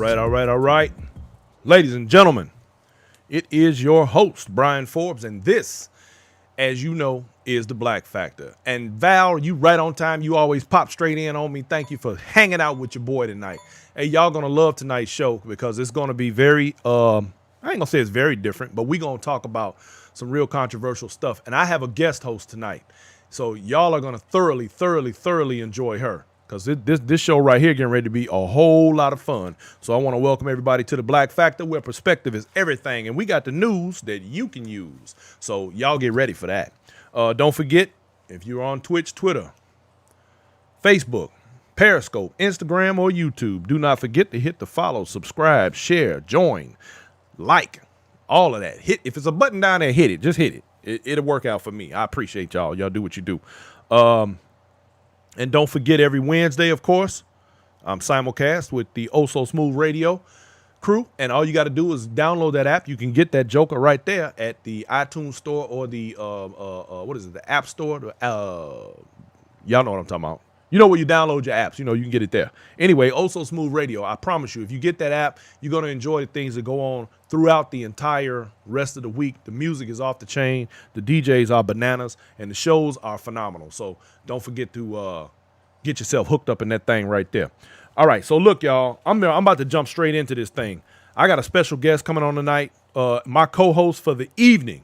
All right. Ladies and gentlemen, it is your host, Brian Forbes, and this, as you know, is the Black Factor. And Val, you right on time. You always pop straight in on me. Thank you for hanging out with your boy tonight. Hey, y'all gonna love tonight's show because it's gonna be very, I ain't gonna say it's very different, but we gonna talk about some real controversial stuff. And I have a guest host tonight. So y'all are gonna thoroughly enjoy her. Because this show right here getting ready to be a whole lot of fun. So I want to welcome everybody to the Black Factor, where perspective is everything. And we got the news that you can use. So y'all get ready for that. Don't forget, if you're on Twitch, Twitter, Facebook, Periscope, Instagram, or YouTube, do not forget to hit the follow, subscribe, share, join, like, all of that. Hit if it's a button down there, hit it. Just hit it. It'll work out for me. I appreciate y'all. Y'all do what you do. And don't forget, every Wednesday, of course, I'm simulcast with the Oh So Smooth Radio crew. And all you got to do is download that app. You can get that joker right there at the iTunes store or the, the App Store. Y'all know what I'm talking about. You know where you download your apps. You know, you can get it there. Anyway, Oh So Smooth Radio, I promise you, if you get that app, you're going to enjoy the things that go on throughout the entire rest of the week. The music is off the chain. The DJs are bananas. And the shows are phenomenal. So don't forget to get yourself hooked up in that thing right there. All right, so look, y'all, I'm about to jump straight into this thing. I got a special guest coming on tonight, my co-host for the evening.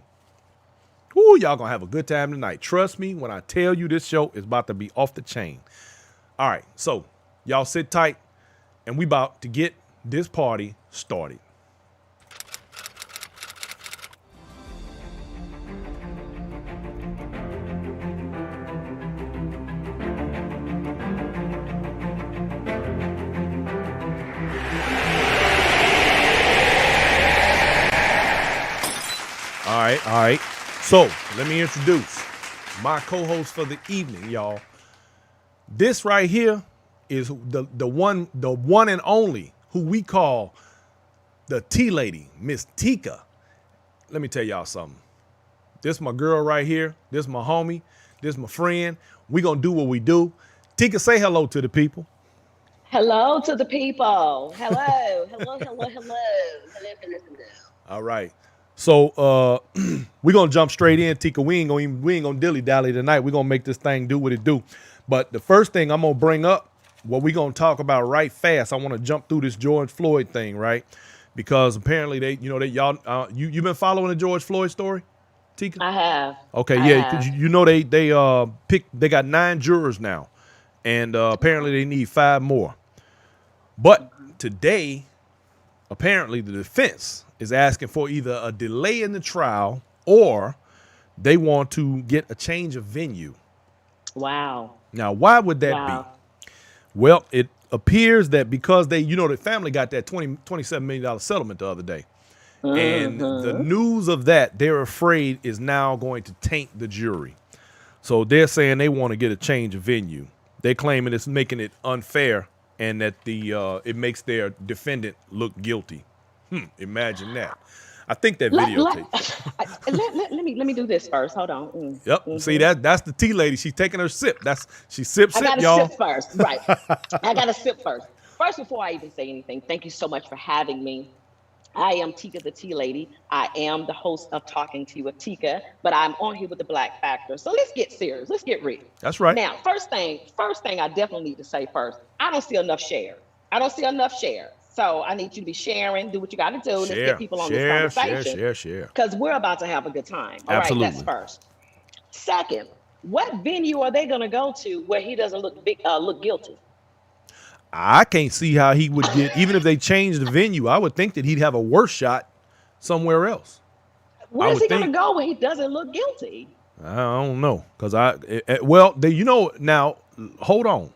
Ooh, y'all gonna have a good time tonight. Trust me when I tell you this show is about to be off the chain. All right, so y'all sit tight, and we about to get this party started. All right. So let me introduce my co-host for the evening, y'all. This right here is the one and only who we call the Tea Lady, Miss Tika. Let me tell y'all something. This my girl right here. This my homie. This my friend. We gonna do what we do. Tika, say hello to the people. Hello to the people. Hello. All right. So we're gonna jump straight in, Tika. We ain't gonna dilly-dally tonight. We're gonna make this thing do what it do. But the first thing I'm gonna bring up, what we're gonna talk about right fast, I want to jump through this George Floyd thing, right? Because apparently you've been following the George Floyd story, Tika? I have. Okay, yeah, because you know they got 9 jurors now, and apparently they need 5 more. But today, apparently the defense is asking for either a delay in the trial or they want to get a change of venue. Wow. Now, why would that be? Well, it appears that because the family got that $27 million settlement the other day. And the news of that, they're afraid, is now going to taint the jury. So they're saying they want to get a change of venue. They're claiming it's making it unfair and that it makes their defendant look guilty. Imagine that. I think that videotape. Let me do this first. Hold on. Yep. See, that's the tea lady. She's taking her sip. She sip, y'all. I gotta sip first. Right. I gotta sip first. First, before I even say anything, thank you so much for having me. I am Tika the Tea Lady. I am the host of Talking to You with Tika, but I'm on here with the Black Factor. So let's get serious. Let's get real. That's right. Now, first thing I definitely need to say first, I don't see enough shares. So I need you to be sharing, do what you got to do. Let's get people on this conversation. Share. Because we're about to have a good time. All Absolutely. right, that's first. Second, what venue are they going to go to where he doesn't look guilty? I can't see how he would get, even if they changed the venue, I would think that he'd have a worse shot somewhere else. Where's he going to go where he doesn't look guilty? I don't know. Because now, hold on.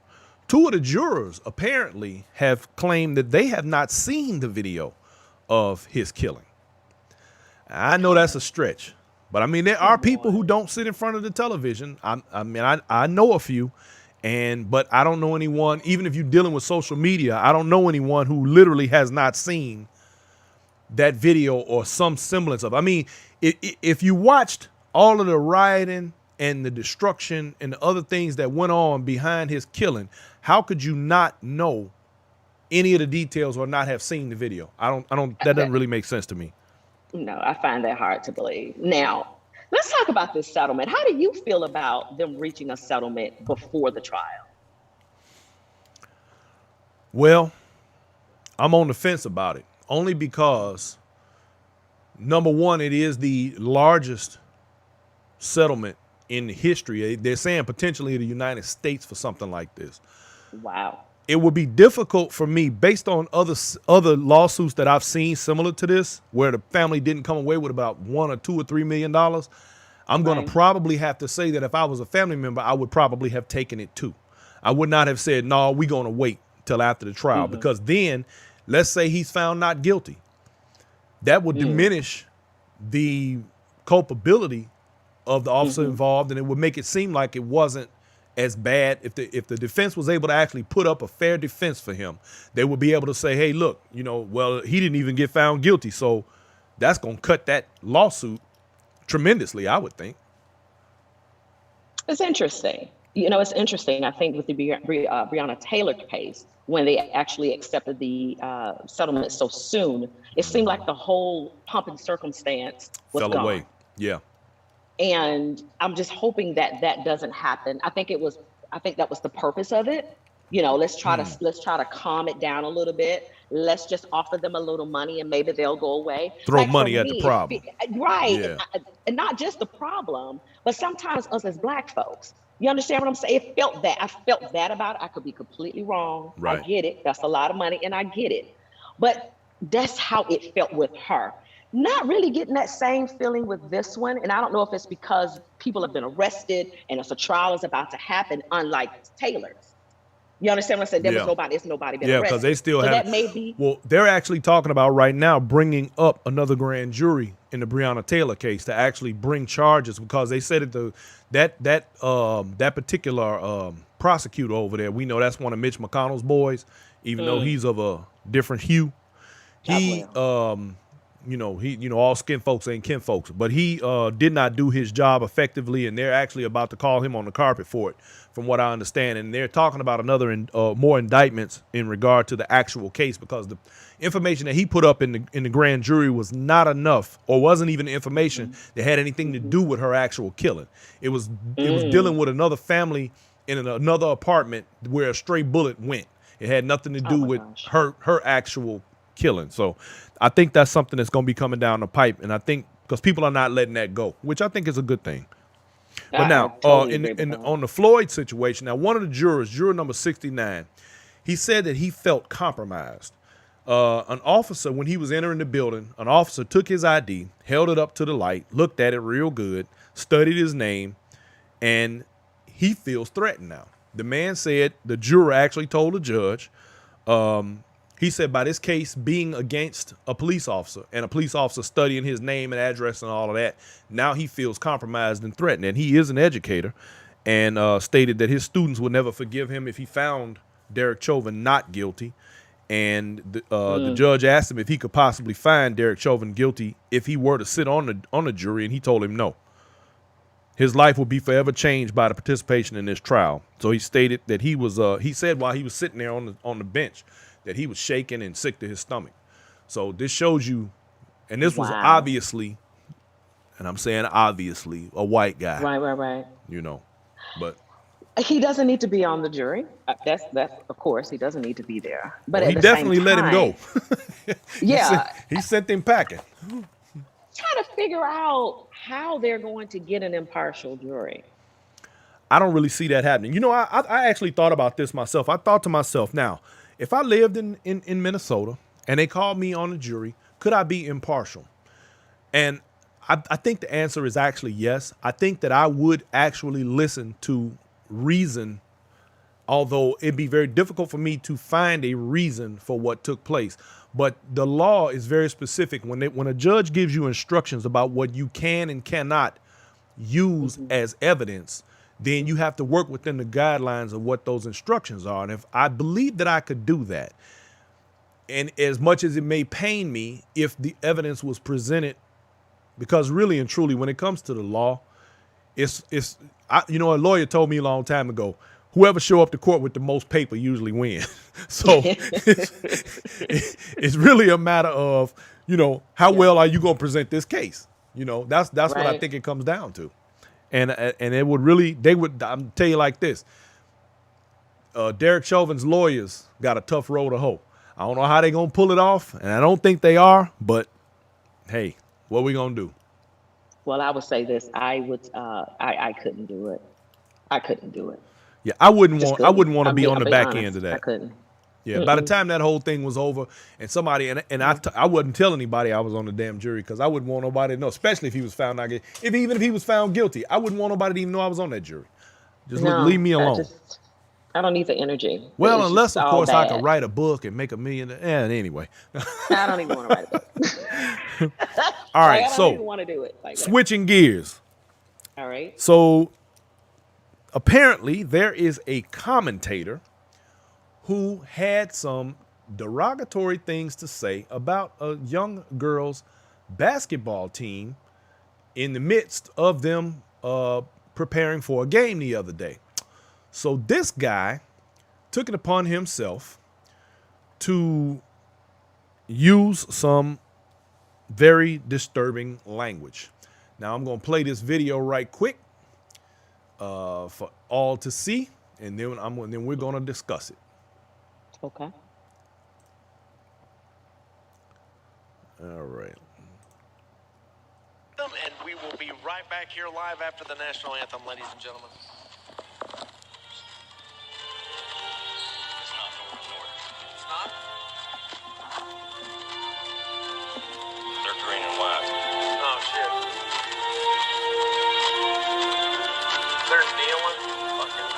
2 of the jurors apparently have claimed that they have not seen the video of his killing. I know that's a stretch, but I mean, there are people who don't sit in front of the television. I know a few, but I don't know anyone, even if you're dealing with social media, I don't know anyone who literally has not seen that video or some semblance of it. I mean, if you watched all of the rioting and the destruction and the other things that went on behind his killing, how could you not know any of the details or not have seen the video. That doesn't really make sense to me. No, I find that hard to believe. Now, let's talk about this settlement. How do you feel about them reaching a settlement before the trial? Well, I'm on the fence about it, only because, number one, it is the largest settlement in history. They're saying potentially the United States for something like this. Wow. It would be difficult for me, based on other lawsuits that I've seen similar to this, where the family didn't come away with about $1 or $2 or $3 million. I'm going to probably have to say that if I was a family member, I would probably have taken it too. I would not have said, no, we're going to wait till after the trial, because then, let's say he's found not guilty. That would diminish the culpability of the officer involved, and it would make it seem like it wasn't as bad. If the defense was able to actually put up a fair defense for him, they would be able to say, hey, look, well, he didn't even get found guilty, so that's going to cut that lawsuit tremendously, I would think. It's interesting. It's interesting. I think with the Breonna Taylor case, when they actually accepted the settlement so soon, it seemed like the whole pomp and circumstance was fell gone. away. Yeah. And I'm just hoping that that doesn't happen. I think that was the purpose of it. Let's try to calm it down a little bit. Let's just offer them a little money and maybe they'll go away. Throw money at the problem. Right. Yeah. And not just the problem, but sometimes us as Black folks, you understand what I'm saying? I felt that about it. I could be completely wrong. Right. I get it. That's a lot of money and I get it. But that's how it felt with her. Not really getting that same feeling with this one. And I don't know if it's because people have been arrested and it's a trial is about to happen, unlike Taylor's. You understand what I'm saying? It's nobody been arrested. Yeah, because they still have. That may be. Well, they're actually talking about right now bringing up another grand jury in the Breonna Taylor case to actually bring charges, because they said that particular prosecutor over there, we know that's one of Mitch McConnell's boys, even though he's of a different hue. He all skin folks ain't kin folks, but he did not do his job effectively, and they're actually about to call him on the carpet for it, from what I understand. And they're talking about more indictments in regard to the actual case, because the information that he put up in the grand jury was not enough, or wasn't even information that had anything to do with her actual killing. It was dealing with another family in another apartment where a stray bullet went. It had nothing to do with her actual killing. So I think that's something that's going to be coming down the pipe, and I think because people are not letting that go, which I think is a good thing. But now, on the Floyd situation, now one of the jurors, juror number 69, he said that he felt compromised. An officer, when he was entering the building, an officer took his ID, held it up to the light, looked at it real good, studied his name, and he feels threatened now. The man said, the juror actually told the judge, he said, by this case being against a police officer and a police officer studying his name and address and all of that, now he feels compromised and threatened. And he is an educator, and stated that his students would never forgive him if he found Derek Chauvin not guilty. And the judge asked him if he could possibly find Derek Chauvin guilty if he were to sit on the jury, and he told him no. His life would be forever changed by the participation in this trial. So he stated that he said while he was sitting there on the bench that he was shaking and sick to his stomach. So this shows you, and this was obviously, and I'm saying obviously, a white guy. Right. But he doesn't need to be on the jury. That's of course he doesn't need to be there. But he definitely let him go. Yeah, he sent him packing. Trying to figure out how they're going to get an impartial jury. I don't really see that happening. I actually thought about this myself. I thought to myself, now, if I lived in Minnesota and they called me on the jury, could I be impartial? And I think the answer is actually yes. I think that I would actually listen to reason, although it'd be very difficult for me to find a reason for what took place. But the law is very specific. When a judge gives you instructions about what you can and cannot use as evidence, then you have to work within the guidelines of what those instructions are. And if I believe that I could do that, and as much as it may pain me if the evidence was presented, because really and truly, when it comes to the law, a lawyer told me a long time ago, whoever show up to court with the most paper usually win. So it's really a matter of, how Yeah. well are you going to present this case? That's what I Right. think it comes down to. And it would really, I'm tell you like this. Derek Chauvin's lawyers got a tough road to hoe. I don't know how they going to pull it off, and I don't think they are, but hey, what we going to do? Well, I would say this. I would. I couldn't do it. I couldn't do it. Yeah, I wouldn't Just want I couldn't. wouldn't want to be on I'll the be back end honest. of I that. couldn't. Yeah, by the Mm-mm. time that whole thing was over, and somebody and I wouldn't tell anybody I was on the damn jury because I wouldn't want nobody to know, especially if he was found not guilty. Even if he was found guilty, I wouldn't want nobody to even know I was on that jury. Just leave No, me alone. I don't need the energy. Well, It's unless just of all course I could bad. write a book and make $1 million. And anyway, I don't even want to write a book. all Like, right. I don't even So want to do it. Like, whatever. switching gears. All right. So apparently there is a commentator who had some derogatory things to say about a young girl's basketball team in the midst of them preparing for a game the other day. So this guy took it upon himself to use some very disturbing language. Now I'm going to play this video right quick for all to see, and then we're going to discuss it. Okay. All right. And we will be right back here live after the national anthem, ladies and gentlemen. It's not North. It's not? They're green and white. Oh, shit. They're kneeling? Fucking.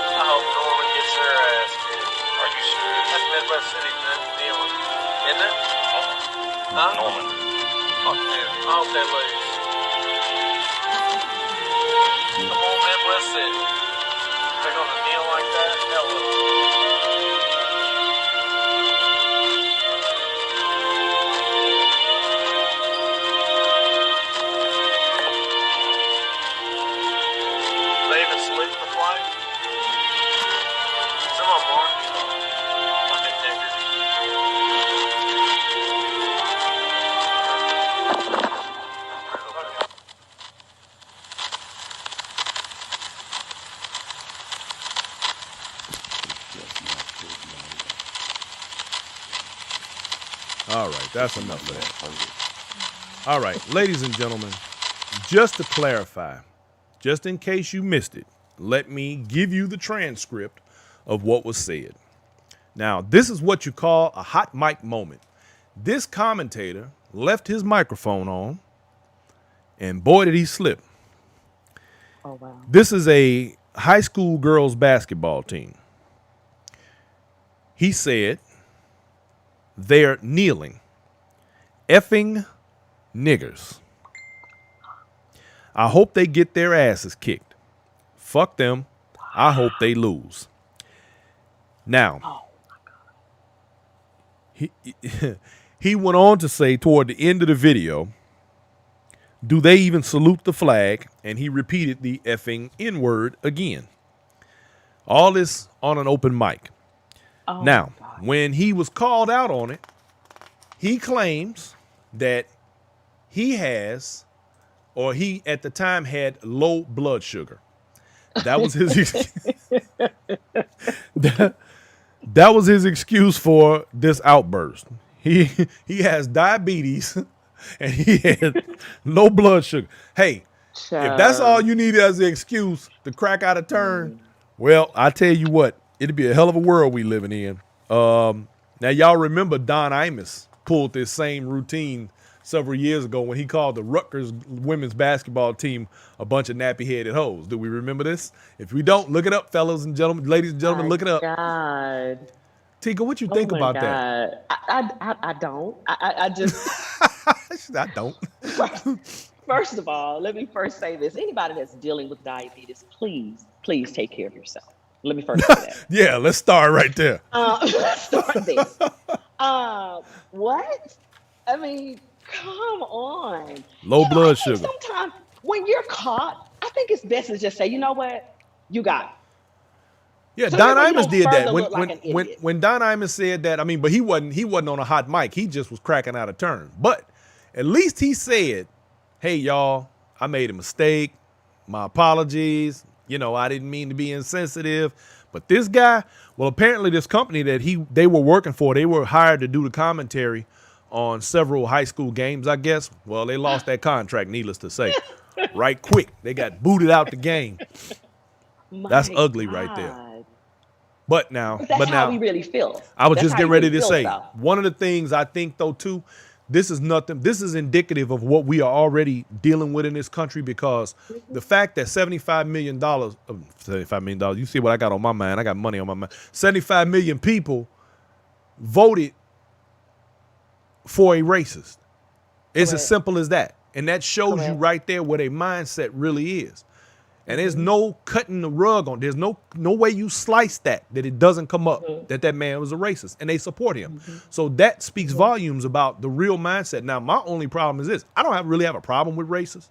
I hope Norman gets their ass kicked. Are you serious? That's Midwest City, man. Kneeling. Isn't it? Huh? Norman. Fuck them. I hope they lose. Come on, Midwest City. They're gonna kneel like that? Hell no. They even salute the flag? Some of them are. Fucking niggers. All right, that's enough of that. All right, ladies and gentlemen, just to clarify, just in case you missed it, let me give you the transcript of what was said. Now, this is what you call a hot mic moment. This commentator left his microphone on, and boy, did he slip. Oh, wow. This is a high school girls basketball team. He said, they're kneeling. Effing niggers. I hope they get their asses kicked. Fuck them. I hope they lose. Now, he went on to say toward the end of the video, do they even salute the flag? And he repeated the effing N-word again. All this on an open mic. Oh, Now, God. when he was called out on it, he claims that he has, or he at the time had low blood sugar. That was his that was his excuse for this outburst. He has diabetes and he had low blood sugar. Hey, if that's all you need as the excuse to crack out a turn, well, I tell you what, it'd be a hell of a world we living in. Now y'all remember Don Imus pulled this same routine several years ago when he called the Rutgers women's basketball team a bunch of nappy-headed hoes. Do we remember this? If we don't, look it up, fellas and gentlemen, ladies and gentlemen, look it up. God. Tika, what you think about that? I don't. I just, I don't. first of all, let me first say this. Anybody that's dealing with diabetes, please take care of yourself. Let me first say that. Yeah, let's start right there. Let's start there. What? I mean, come on. Low blood I think sugar. sometimes when you're caught, I think it's best to just say, you know what? You got it. Yeah, So Don therefore, you Imus don't did that. further look like an idiot. When Don Imus said that, I mean, but he wasn't on a hot mic. He just was cracking out a turn. But at least he said, "Hey y'all, I made a mistake. My apologies. You know, I didn't mean to be insensitive." But this guy, well, apparently this company that they were working for, they were hired to do the commentary on several high school games, I guess. Well, they lost that contract, needless to say. Right quick. They got booted out the game. That's My ugly right there. God. But now, That's how he really feels. I was That's just how getting he ready really to feels, say, though. one of the things I think though too, this is indicative of what we are already dealing with in this country, because the fact that $75 million, you see what I got on my mind, I got money on my mind, 75 million people voted for a racist. It's as Correct. simple as that. And that shows you Correct. right there what a mindset really is. And there's no cutting the rug on. There's no way you slice that it doesn't come up that man was a racist, and they support him. So that speaks volumes about the real mindset. Now, my only problem is this: I don't really have a problem with racists.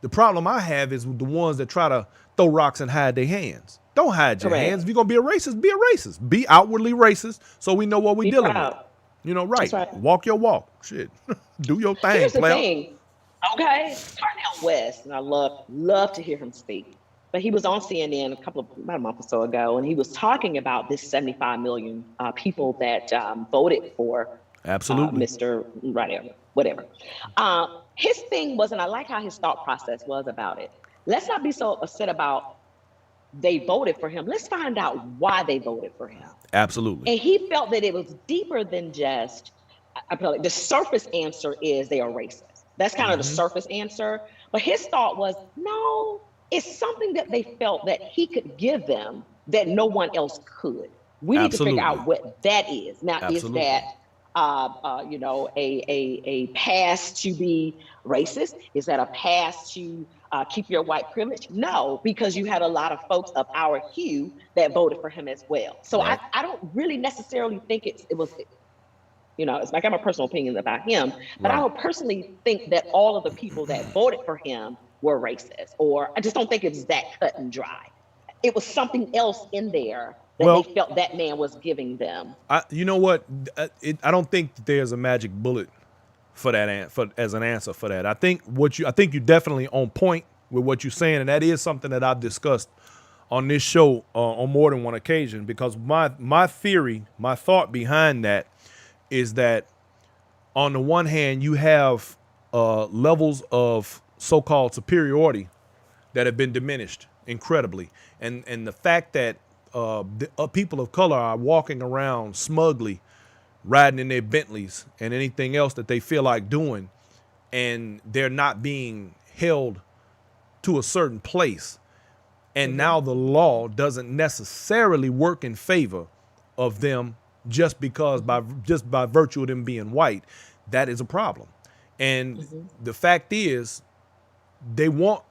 The problem I have is with the ones that try to throw rocks and hide their hands. Don't hide your Correct. hands. If you're gonna be a racist, be a racist. Be outwardly racist, so we know what we're Be dealing proud. with. You know, right? That's right. Walk your walk. Shit, do your thing. Here's the player. thing. Okay, Carnell West, and I love to hear him speak. But he was on CNN about a month or so ago, and he was talking about this 75 million people that voted for Absolutely. Mr. Right, whatever. His thing was, and I like how his thought process was about it. Let's not be so upset about they voted for him. Let's find out why they voted for him. Absolutely. And he felt that it was deeper than just, I feel like the surface answer is they are racist. That's kind of the surface answer. But his thought was, no, it's something that they felt that he could give them that no one else could. We need to figure out what that is. Now, Absolutely. is that a pass to be racist? Is that a pass to keep your white privilege? No, because you had a lot of folks of our hue that voted for him as well. So Right. I don't really necessarily think it was. It's like I have a personal opinion about him, but I don't personally think that all of the people that voted for him were racist, or I just don't think it was that cut and dry. It was something else in there that they felt that man was giving them. You know what? I don't think that there's a magic bullet for that as an answer for that. I think you're definitely on point with what you're saying, and that is something that I've discussed on this show on more than one occasion. Because my theory, my thought behind that is that on the one hand you have levels of so-called superiority that have been diminished incredibly, and the fact that people of color are walking around smugly, riding in their Bentleys and anything else that they feel like doing, and they're not being held to a certain place. And now the law doesn't necessarily work in favor of them just because by virtue of them being white. That is a problem. And the fact is, they want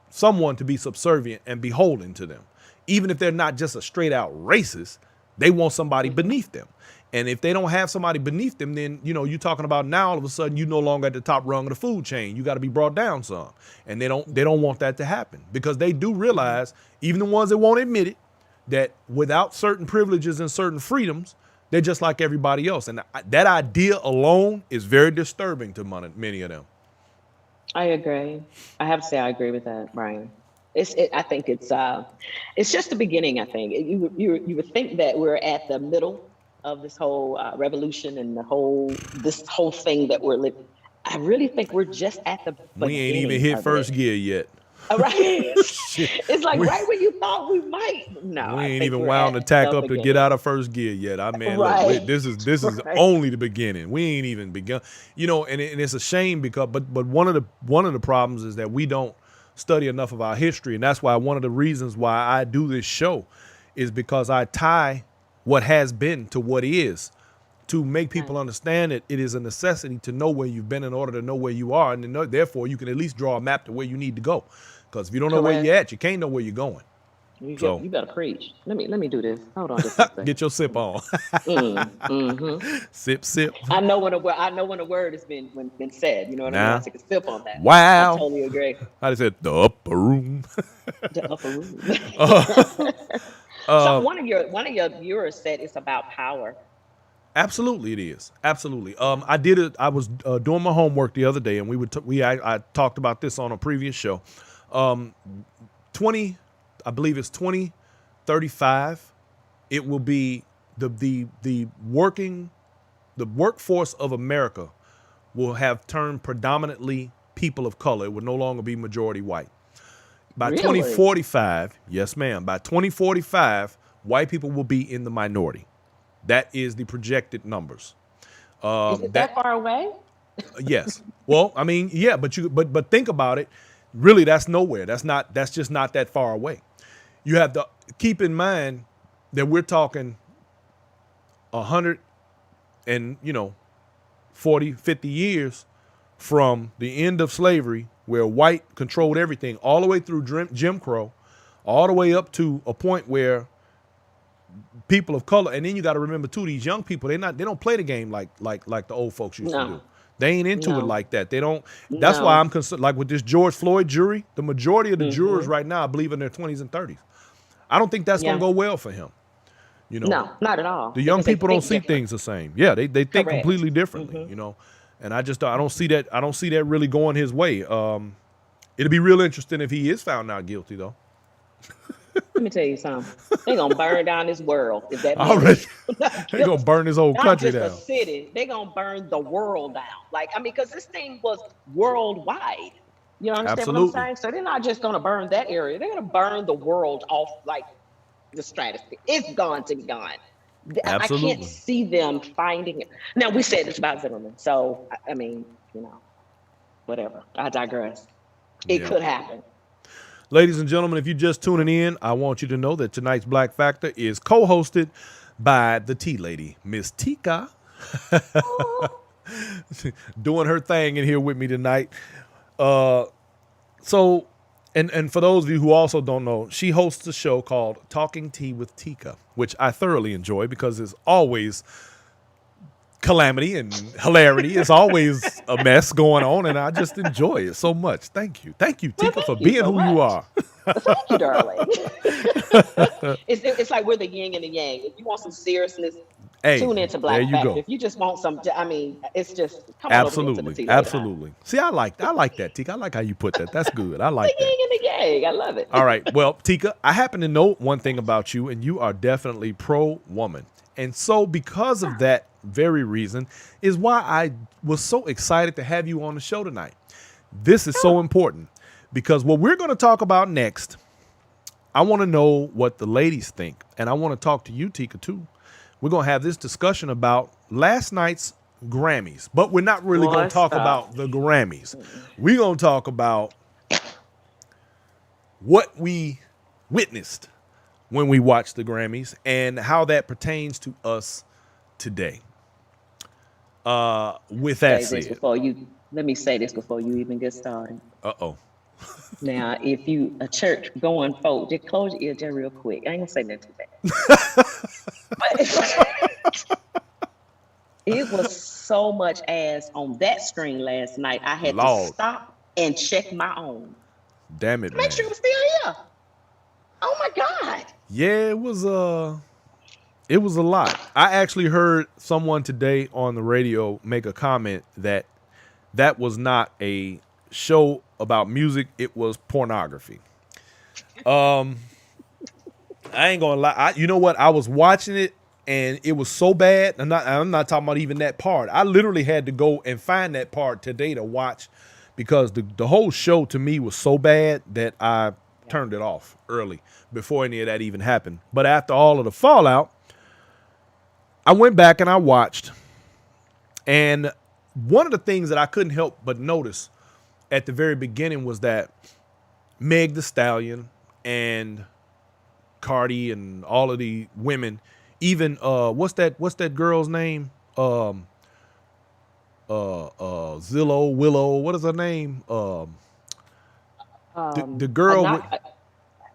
someone to be subservient and beholden to them. Even if they're not just a straight out racist, they want somebody beneath them. And if they don't have somebody beneath them, then, you're talking about now all of a sudden you're no longer at the top rung of the food chain. You got to be brought down some. And they don't want that to happen, because they do realize, even the ones that won't admit it, that without certain privileges and certain freedoms, they're just like everybody else. And that idea alone is very disturbing to many of them. I agree. I have to say I agree with that, Brian. I think it's just the beginning. I think you would think that we're at the middle of this whole revolution and this whole thing that we're living. I really think we're just at the beginning. We ain't even hit first gear yet. Right. It's like right when you thought we might. No, we ain't even wound the tack up to get out of first gear yet. Look, this is only the beginning. We ain't even begun. And it's a shame because one of the problems is that we don't study enough of our history, and that's why one of the reasons why I do this show is because I tie what has been to what is, to make people understand that it is a necessity to know where you've been in order to know where you are, and therefore you can at least draw a map to where you need to go. Because if you don't know where you're at, you can't know where you're going. So You better preach. Let me do this. Hold on just a second. get your sip on. Mm-hmm. Sip, sip. I know when a word has been said. You know what I mean? I Nah. take a sip on that. I Wow. totally agree. I just said the upper room. The upper room. uh, So uh, one of your viewers said it's about power. Absolutely, it is. Absolutely. I did it. I was doing my homework the other day, and I talked about this on a previous show. Um, 20, I believe it's 2035. It will be the workforce of America will have turned predominantly people of color. It will no longer be majority white. By Really? 2045, yes, ma'am. By 2045, white people will be in the minority. That is the projected numbers. Is it that That far away? Yes. Well, I mean, yeah, but think about it. Really, that's nowhere. That's just not that far away. You have to keep in mind that we're talking 100 and 40, 50 years from the end of slavery, where white controlled everything, all the way through Jim Crow, all the way up to a point where people of color. And then you got to remember too, these young people, they don't play the game like the old folks used to do. No, They ain't into it no, like that. They don't. That's why no. I'm concerned. Like with this George Floyd jury, the majority of the jurors Hmm. right now, I believe, in their 20s and 30s. I don't think that's gonna Yeah. go well for him. You know, No, not at the all. young Because they people don't think see different. things the same. Yeah, they think Correct. completely differently. Hmm. And I don't see that. I don't see that really going his way. It'll be real interesting if he is found not guilty, though. Let me tell you something. They're gonna burn down this world if that man Already, is not they gonna guilty. burn his whole Not country just a down. city. They're gonna burn the world down. Like, I mean, because this thing was worldwide. You understand what I'm Absolutely, saying? So they're not just gonna burn that area. They're gonna burn the world off like the stratosphere. It's gone to be gone. I can't absolutely. see them finding it. Now we said this about Zimmerman, so I mean, whatever. I digress. It Yeah. could happen. Ladies and gentlemen, if you're just tuning in, I want you to know that tonight's Black Factor is co-hosted by the Tea Lady, Miss Tika, doing her thing in here with me tonight. Uh, so, and for those of you who also don't know, she hosts a show called Talking Tea with Tika, which I thoroughly enjoy because it's always calamity and hilarity. It's always a mess going on, and I just enjoy it so much. Thank you, Well, Tika, for thank you being so who you much. are. Thank you, darling. It's like we're the yin and the yang. If you want some seriousness, Hey, tune into there Black you Factor. go. If you just want some, I mean, it's just come on over here to the Absolutely, tea later. absolutely. See, I like that, Tika. I like how you put that. That's good. I The like that. yin and the yang. I love it. All right. Well, Tika, I happen to know one thing about you, and you are definitely pro woman. And so, because of that very reason, is why I was so excited to have you on the show tonight. This is so important because what we're going to talk about next, I want to know what the ladies think. And I want to talk to you, Tika, too. We're going to have this discussion about last night's Grammys, but we're not really going Boy, to talk stop. about the Grammys. We're going to talk about what we witnessed when we watched the Grammys and how that pertains to us today. With that Say this said, before you. Let me say this before you even get started. uh-oh. Now, if you a church going folk, just close your ear just real quick. I ain't gonna say nothing too bad. But it was so much ass on that screen last night. I had to Lord, stop and check my own. damn it, Make man. sure it was still here. Oh my God. Yeah, it was a lot. I actually heard someone today on the radio make a comment that was not a show about music, it was pornography. I ain't gonna lie. You know what? I was watching it and it was so bad. I'm not talking about even that part. I literally had to go and find that part today to watch because the whole show to me was so bad that I turned it off early before any of that even happened. But after all of the fallout, I went back and I watched. And one of the things that I couldn't help but notice at the very beginning was that Meg the Stallion and Cardi and all of the women, even what's that girl's name? Zillow, Willow, what is her name? The I'm girl with not.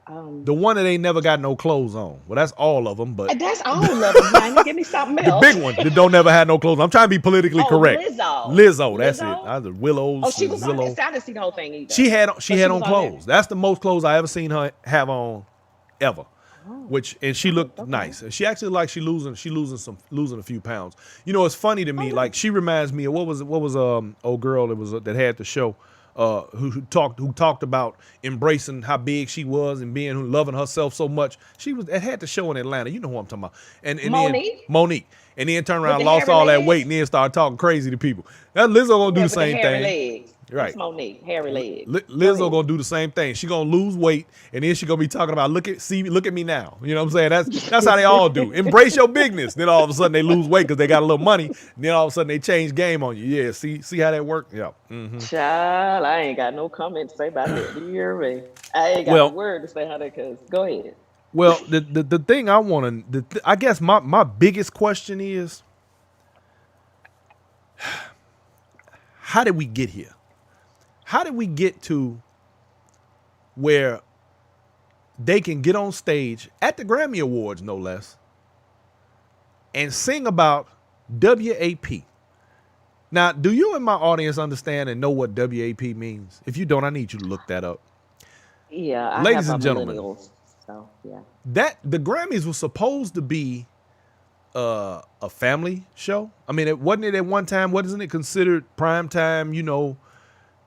The one that ain't never got no clothes on. Well, that's all of them, but That's all of them, honey. Give me something the else. big one that don't never have no clothes. I'm trying to be politically correct. Lizzo, that's it. Either Willows, Oh, she was on Zillow. I didn't see the whole thing either. She had on was clothes. That's the most clothes I ever seen her have on, ever. Oh. And she looked nice. And she actually like she losing a few pounds. You know, it's funny to me. Like she reminds me of what was old girl that had the show. Who talked about embracing how big she was and loving herself so much. It had the show in Atlanta. You know who I'm talking about. And Monique. And then turned around, lost all that weight, and then started talking crazy to people. That Lizzo gonna do the same thing. Legs. Right. That's Monique, hairy legs. Lizzo gonna do the same thing. She gonna lose weight, and then she gonna be talking about look at me now. You know what I'm saying? That's how they all do. Embrace your bigness. Then all of a sudden they lose weight because they got a little money. And then all of a sudden they change game on you. Yeah. See how that worked? Yeah. Mm-hmm. Child, I ain't got no comment to say about that. Do you hear me? I ain't got a word to say how that goes. Go ahead. Well, the thing I want to, I guess my biggest question is, how did we get here? How did we get to where they can get on stage at the Grammy Awards, no less, and sing about WAP? Now, do you and my audience understand and know what WAP means? If you don't, I need you to look that up. Yeah, ladies and gentlemen, so yeah. That the Grammys was supposed to be a family show. I mean, wasn't it at one time? Wasn't it considered prime time? You know,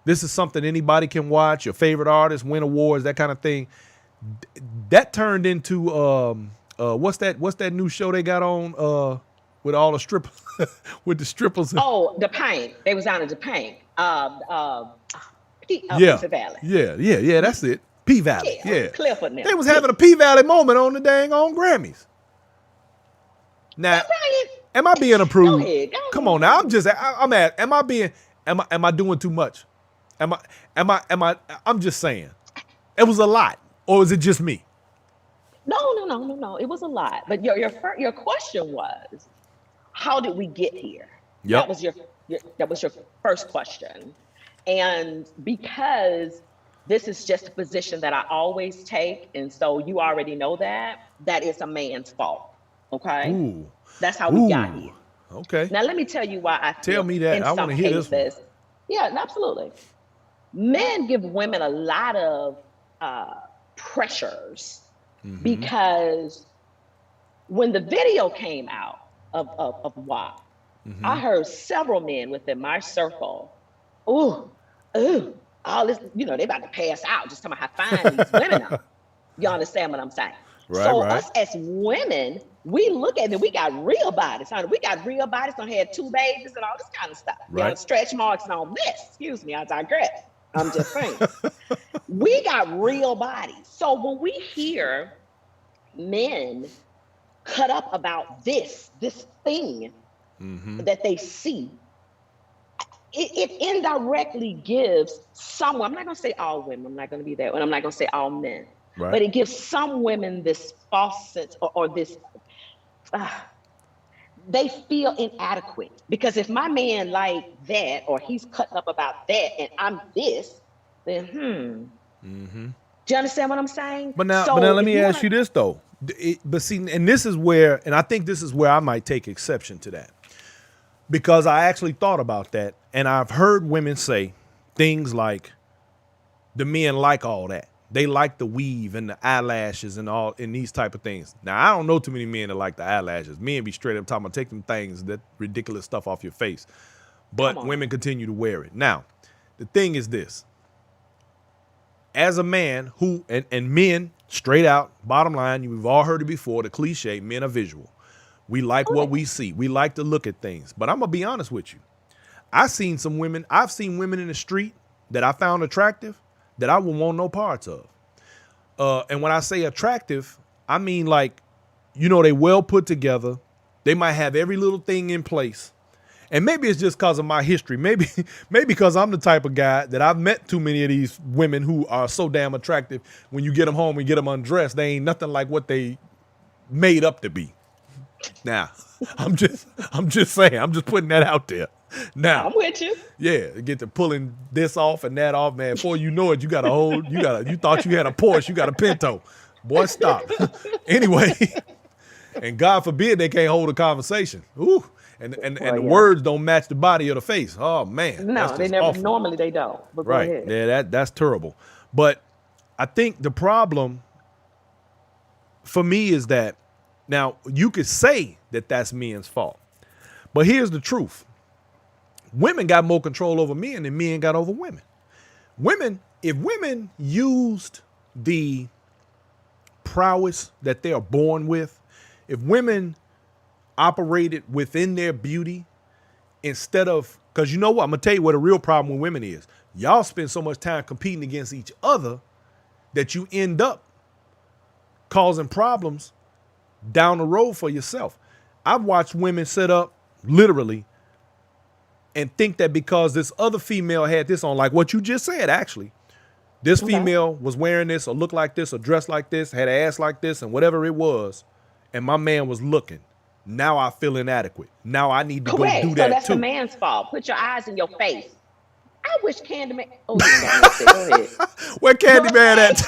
this is something anybody can watch. Your favorite artist win awards, that kind of thing. That turned into what's that new show they got on with all the strippers with the strippers? Oh, the Paint. They was out in the Paint. Pizza Valley. Yeah. That's it. P Valley. Yeah. Clifford now. They was having a P Valley moment on the dang on Grammys. Now, am I being approved? Go ahead. Come on now. Am I doing too much? I'm just saying. It was a lot. Or is it just me? No. It was a lot. But your question was, how did we get here? Yep. That was your first question. And because this is just a position that I always take, and so you already know that is a man's fault. Okay? Ooh. That's how we got here. Okay. Now let me tell you why I feel tell me that. I want to hear this one. Yeah, absolutely. Men give women a lot of pressures because when the video came out of WAP, I heard several men within my circle, ooh, all this, they about to pass out just talking about how fine these women are. You understand what I'm saying? Right. Us as women, we look at it, we got real bodies, honey. We got real bodies, don't have 2 babies and all this kind of stuff. Right. Stretch marks and all this. Excuse me, I digress. I'm just saying. We got real bodies. So when we hear men cut up about this thing that they see, it indirectly gives someone, I'm not going to say all women, I'm not going to be that, and I'm not going to say all men, right. But it gives some women this false sense or this, they feel inadequate. Because if my man like that, or he's cutting up about that, and I'm this, then Do you understand what I'm saying? But now let me ask you this though. But see, and this is where, and I think this is where I might take exception to that. Because I actually thought about that, and I've heard women say things like, the men like all that. They like the weave and the eyelashes and all, and these type of things. Now, I don't know too many men that like the eyelashes. Men be straight up talking about take them things, that ridiculous stuff off your face. But women continue to wear it. Now, the thing is this. As a man who, and men, straight out, bottom line, you've all heard it before, the cliche, men are visual. We like what we see. We like to look at things. But I'm going to be honest with you. I've seen women in the street that I found attractive that I would want no parts of. And when I say attractive, I mean like, they well put together. They might have every little thing in place. And maybe it's just because of my history. Maybe because I'm the type of guy that I've met too many of these women who are so damn attractive. When you get them home and get them undressed, they ain't nothing like what they made up to be. Now, I'm just saying, I'm just putting that out there. Now, I'm with you. yeah, get to pulling this off and that off, man. Before you know it, you got a whole, you thought you had a Porsche, you got a Pinto. Boy, stop. Anyway, and God forbid they can't hold a conversation. Ooh, and Well, the yeah. words don't match the body or the face. Oh man, that's No, they just never. awful. Normally they don't. But go Right. ahead. Yeah, that's terrible. But I think the problem for me is that now you could say that that's men's fault. But here's the truth. Women got more control over men than men got over women. If women used the prowess that they are born with, if women operated within their beauty instead of, because you know what, I'm going to tell you what a real problem with women is. Y'all spend so much time competing against each other that you end up causing problems down the road for yourself. I've watched women sit up literally and think that because this other female had this on, like what you just said, actually, this female was wearing this or looked like this or dressed like this, had an ass like this and whatever it was, and my man was looking. Now I feel inadequate. Now I need to go Correct. do So that that's too. the man's fault. Put your eyes in your face. I wish Candyman. Oh, you got me. Go ahead. Where Candyman at?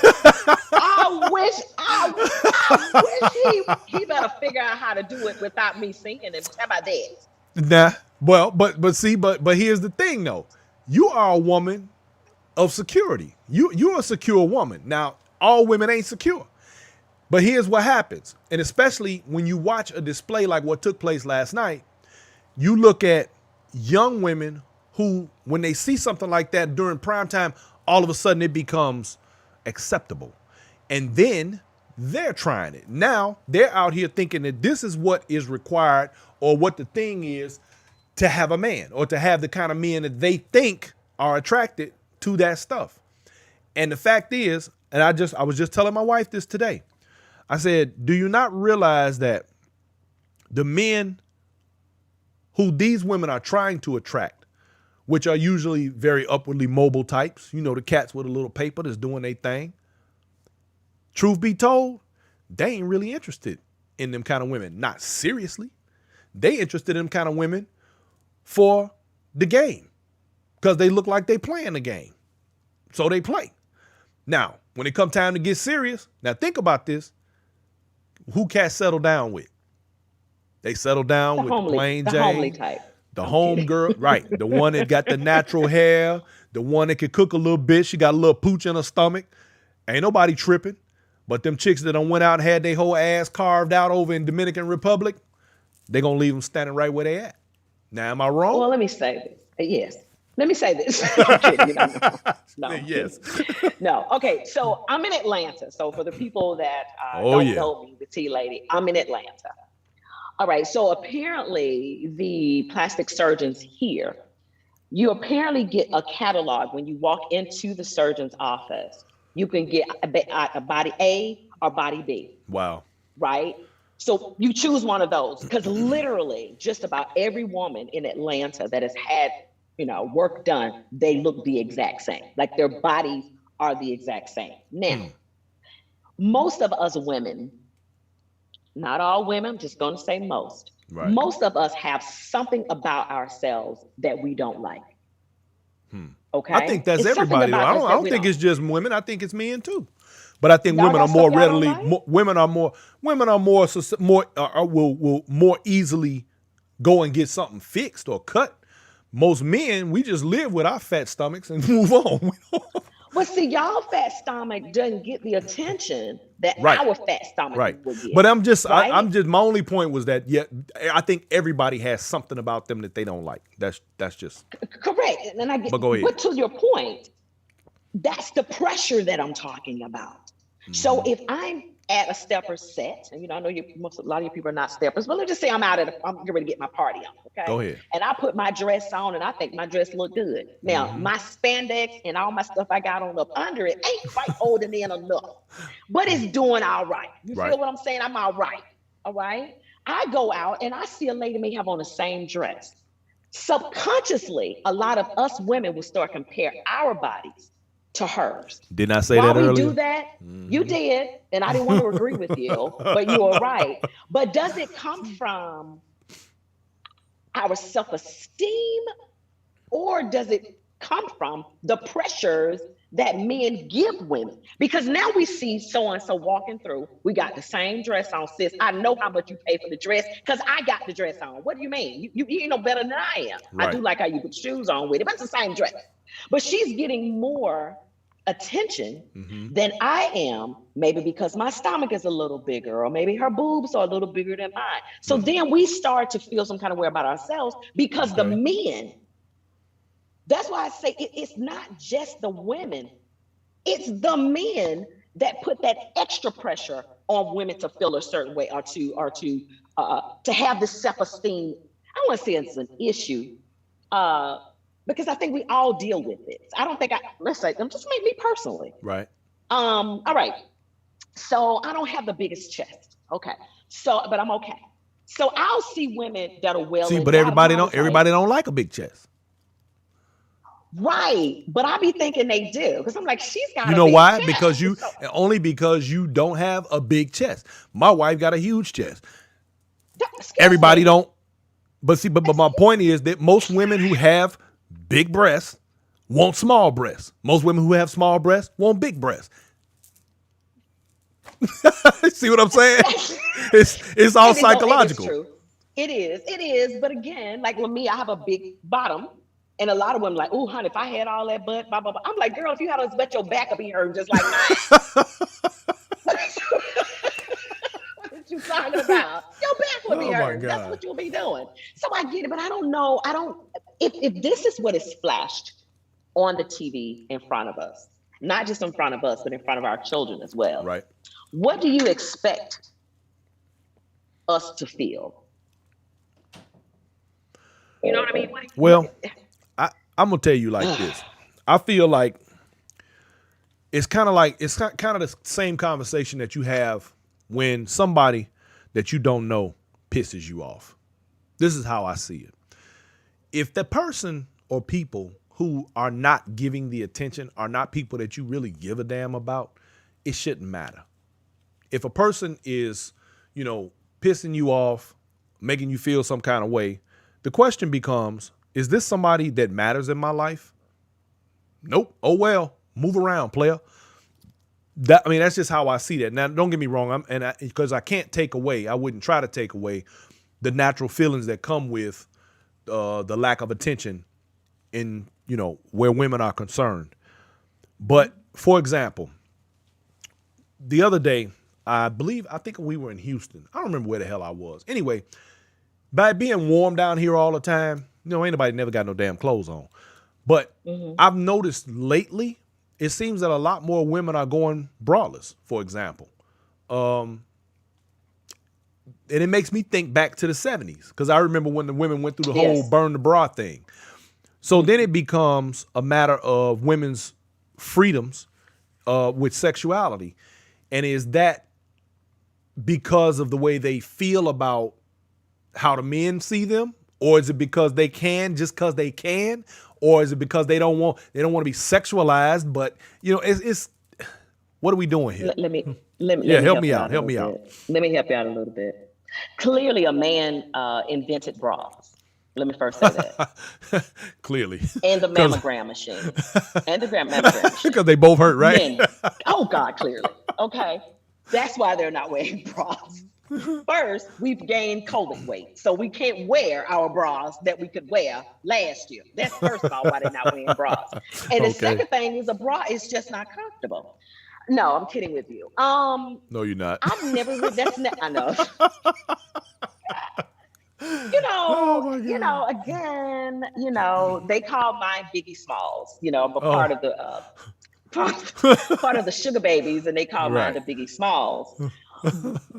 I wish he better figure out how to do it without me singing him. How about that? Nah. Well, but see, but here's the thing though. You are a woman of security. You're a secure woman. Now, all women ain't secure. But here's what happens. And especially when you watch a display like what took place last night, you look at young women who, when they see something like that during prime time, all of a sudden it becomes acceptable. And then they're trying it. Now they're out here thinking that this is what is required or what the thing is to have a man or to have the kind of men that they think are attracted to that stuff. And the fact is, and I was just telling my wife this today. I said, do you not realize that the men who these women are trying to attract, which are usually very upwardly mobile types, you know, the cats with a little paper that's doing their thing, truth be told, they ain't really interested in them kind of women. Not seriously. They interested in them kind of women for the game because they look like they playing the game. So they play. Now, when it come time to get serious, now think about this. Who cats settle down with? They settle down with the plain Jane. The homely type. The home girl, right. The one that got the natural hair, the one that can cook a little bit. She got a little pooch in her stomach. Ain't nobody tripping. But them chicks that done went out and had their whole ass carved out over in Dominican Republic, they going to leave them standing right where they at. Now, am I wrong? Well, let me say this. Yes. Let me say this. I'm kidding. No. Yes. No. Okay. So I'm in Atlanta. So for the people that don't know me, the Tea Lady, I'm in Atlanta. All right. So apparently the plastic surgeons here, you apparently get a catalog when you walk into the surgeon's office. You can get a body A or body B. Wow. Right? So you choose one of those because literally just about every woman in Atlanta that has had, work done, they look the exact same. Like their bodies are the exact same. Now, most of us women, not all women, I'm just going to say most. Right. Most of us have something about ourselves that we don't like. Okay. I think that's everybody though. I don't think it's just women. I think it's men too. But I think women are more readily, will more easily go and get something fixed or cut. Most men, we just live with our fat stomachs and move on. But see, y'all fat stomach doesn't get the attention that our fat stomach will get. But I'm just my only point was that I think everybody has something about them that they don't like. That's just correct. And I get, but go ahead. But to your point, that's the pressure that I'm talking about. Mm-hmm. So if I'm at a stepper set, and I know a lot of you people are not steppers, but let's just say I'm getting ready to get my party on, okay? Go ahead. And I put my dress on, and I think my dress look good. Now, my spandex and all my stuff I got on up under it ain't quite holding in enough, but it's doing all right. You feel what I'm saying? I'm all right, all right? I go out, and I see a lady may have on the same dress. Subconsciously, a lot of us women will start compare our bodies to hers. Didn't I say that earlier? Why we do that? You did, and I didn't want to agree with you, but you were right. But does it come from our self-esteem, or does it come from the pressures that men give women? Because now we see so and so walking through, we got the same dress on, sis. I know how much you pay for the dress because I got the dress on. What do you mean? You know better than I am. I Right. do like how you put shoes on with it, but it's the same dress. But she's getting more attention than I am, maybe because my stomach is a little bigger, or maybe her boobs are a little bigger than mine. So then we start to feel some kind of way about ourselves because the Okay. men, that's why I say it's not just the women, it's the men that put that extra pressure on women to feel a certain way, or to have this self-esteem. I don't want to say it's an issue, uh, because I think we all deal with it. I don't think let's say, just make me personally. Right. All right. So I don't have the biggest chest. Okay. So, but I'm okay. So I'll see women that are well. See, but everybody don't like a big chest. Right. But I be thinking they do, because I'm like, she's got. You a know big why? chest. Only because you don't have a big chest. My wife got a huge chest. Excuse Everybody me. don't. But my point is that most women who have big breasts want small breasts. Most women who have small breasts want big breasts. See what I'm saying? It's all psychological. It is true. It is. But again, like with me, I have a big bottom. And a lot of women like, oh, honey, if I had all that butt, blah, blah, blah. I'm like, girl, if you had this butt, your back would be hurt just like mine. What you talking about? Your back would be Oh, my hurt. God. That's what you'll be doing. So I get it, but I don't know. If this is what is flashed on the TV in front of us, not just in front of us, but in front of our children as well. Right. What do you expect us to feel? You know what I mean? Well, I'm gonna tell you like this. I feel like it's kind of the same conversation that you have when somebody that you don't know pisses you off. This is how I see it. If the person or people who are not giving the attention are not people that you really give a damn about, it shouldn't matter. If a person is, pissing you off, making you feel some kind of way, the question becomes, is this somebody that matters in my life? Nope. Oh, well, move around, player. That's just how I see that. Now, don't get me wrong. Because I can't take away, I wouldn't try to take away the natural feelings that come with the lack of attention in, where women are concerned. But for example, the other day, I think we were in Houston. I don't remember where the hell I was. Anyway, by being warm down here all the time, ain't nobody never got no damn clothes on. But I've noticed lately, it seems that a lot more women are going braless, for example. And it makes me think back to the 70s, because I remember when the women went through the whole burn the bra thing. So then it becomes a matter of women's freedoms with sexuality. And is that because of the way they feel about how the men see them? Or is it because they can, just because they can? Or is it because they don't want to be sexualized? But it's what are we doing here? Let me help me out. Help me out. Let me help you out a little bit. Clearly, a man invented bras. Let me first say that. Clearly. And the mammogram machine. And the mammogram machine. Because they both hurt, right? Men. Oh, God, clearly. Okay. That's why they're not wearing bras. First, we've gained COVID weight, so we can't wear our bras that we could wear last year. That's first of all why they're not wearing bras. And the second thing is a bra is just not comfortable. No, I'm kidding with you. No, you're not. I've never. I know. Again, they call mine Biggie Smalls. I'm a part of the part of the Sugar Babies, and they call mine the Biggie Smalls.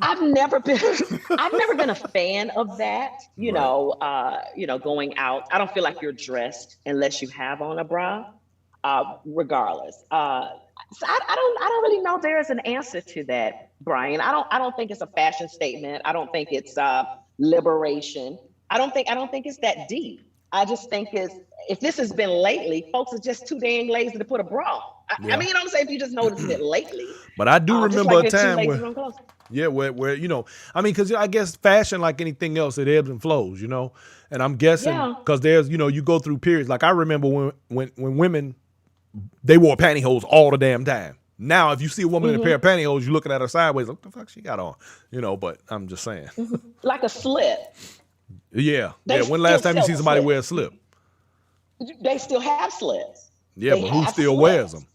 I've never been a fan of that, going out. I don't feel like you're dressed unless you have on a bra, regardless. So I don't really know there is an answer to that, Brian. I don't think it's a fashion statement. I don't think it's liberation. I don't think it's that deep. I just think if this has been lately, folks are just too dang lazy to put a bra on. I mean, I'm saying if you just noticed it lately. But I do remember a time where Yeah, where I mean, because I guess fashion, like anything else, it ebbs and flows, and I'm guessing Yeah. because there's, you go through periods. Like I remember when women, they wore pantyhose all the damn time. Now, if you see a woman in a pair of pantyhose, you're looking at her sideways, like, what the fuck she got on? But I'm just saying. Like a slip. Yeah. They When last still time you see sell somebody slips. wear a slip? They still have slips. Yeah, They but who have still slips. wears them?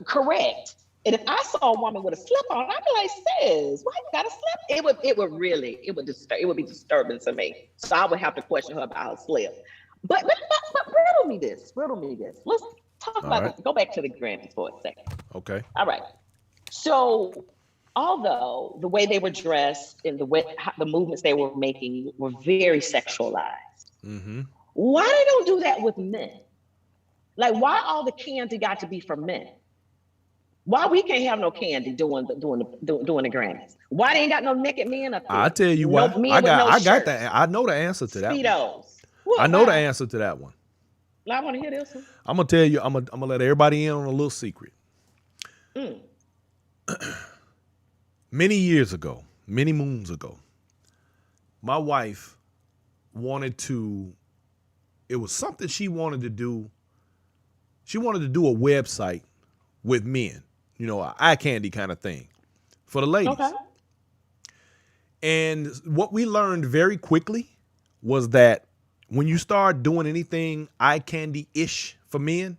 Correct. And if I saw a woman with a slip on, I'd be like, sis, why you got a slip? It would be disturbing to me. So I would have to question her about her slip. But riddle me this. Let's talk about right. this. Go back to the Grammys for a second. Okay. All right. So although the way they were dressed and the movements they were making were very sexualized, why they don't do that with men? Like, why all the candy got to be for men? Why we can't have no candy doing the Grammys? Why they ain't got no naked men up there? I tell you why. Men I with no got shirts, that. I know the answer to that one. Speedos. I know the answer to that one. I want to hear this one. I'm gonna tell you. I'm gonna let everybody in on a little secret. Many years ago, many moons ago, my wife wanted to. It was something she wanted to do. She wanted to do a website with men, an eye candy kind of thing for the ladies. Okay. And what we learned very quickly was that when you start doing anything eye candy-ish for men,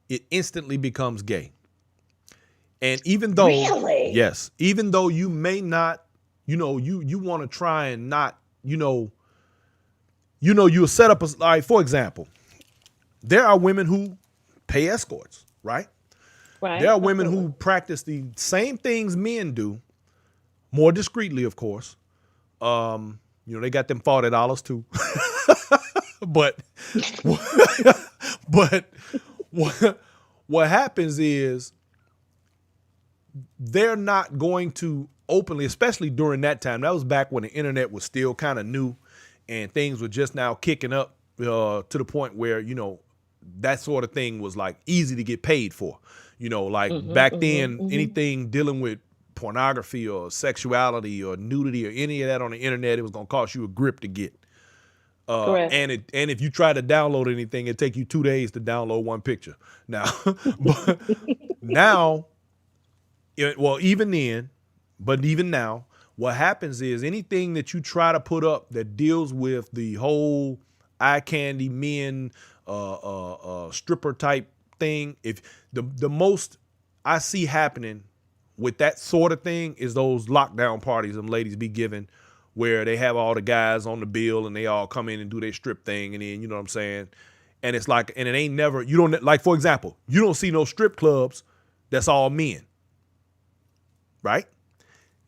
it instantly becomes gay. And even though, Really? yes, even though you may not, you want to try and not, you'll set up like, for example, there are women who pay escorts, right? Right. There are women who practice the same things men do, more discreetly, of course. They got them $40 too. but what happens is they're not going to openly, especially during that time. That was back when the internet was still kind of new and things were just now kicking up to the point where, that sort of thing was like easy to get paid for. Back then, anything dealing with pornography or sexuality or nudity or any of that on the internet, it was going to cost you a grip to get. Correct. And if you try to download anything, it'd take you 2 days to download one picture. Now, even then, but even now, what happens is anything that you try to put up that deals with the whole eye candy men, stripper type thing, if the most I see happening with that sort of thing is those lockdown parties them ladies be giving, where they have all the guys on the bill and they all come in and do their strip thing, and then, you know what I'm saying? And it's like, and it ain't never, you don't, like, for example, you don't see no strip clubs that's all men, right?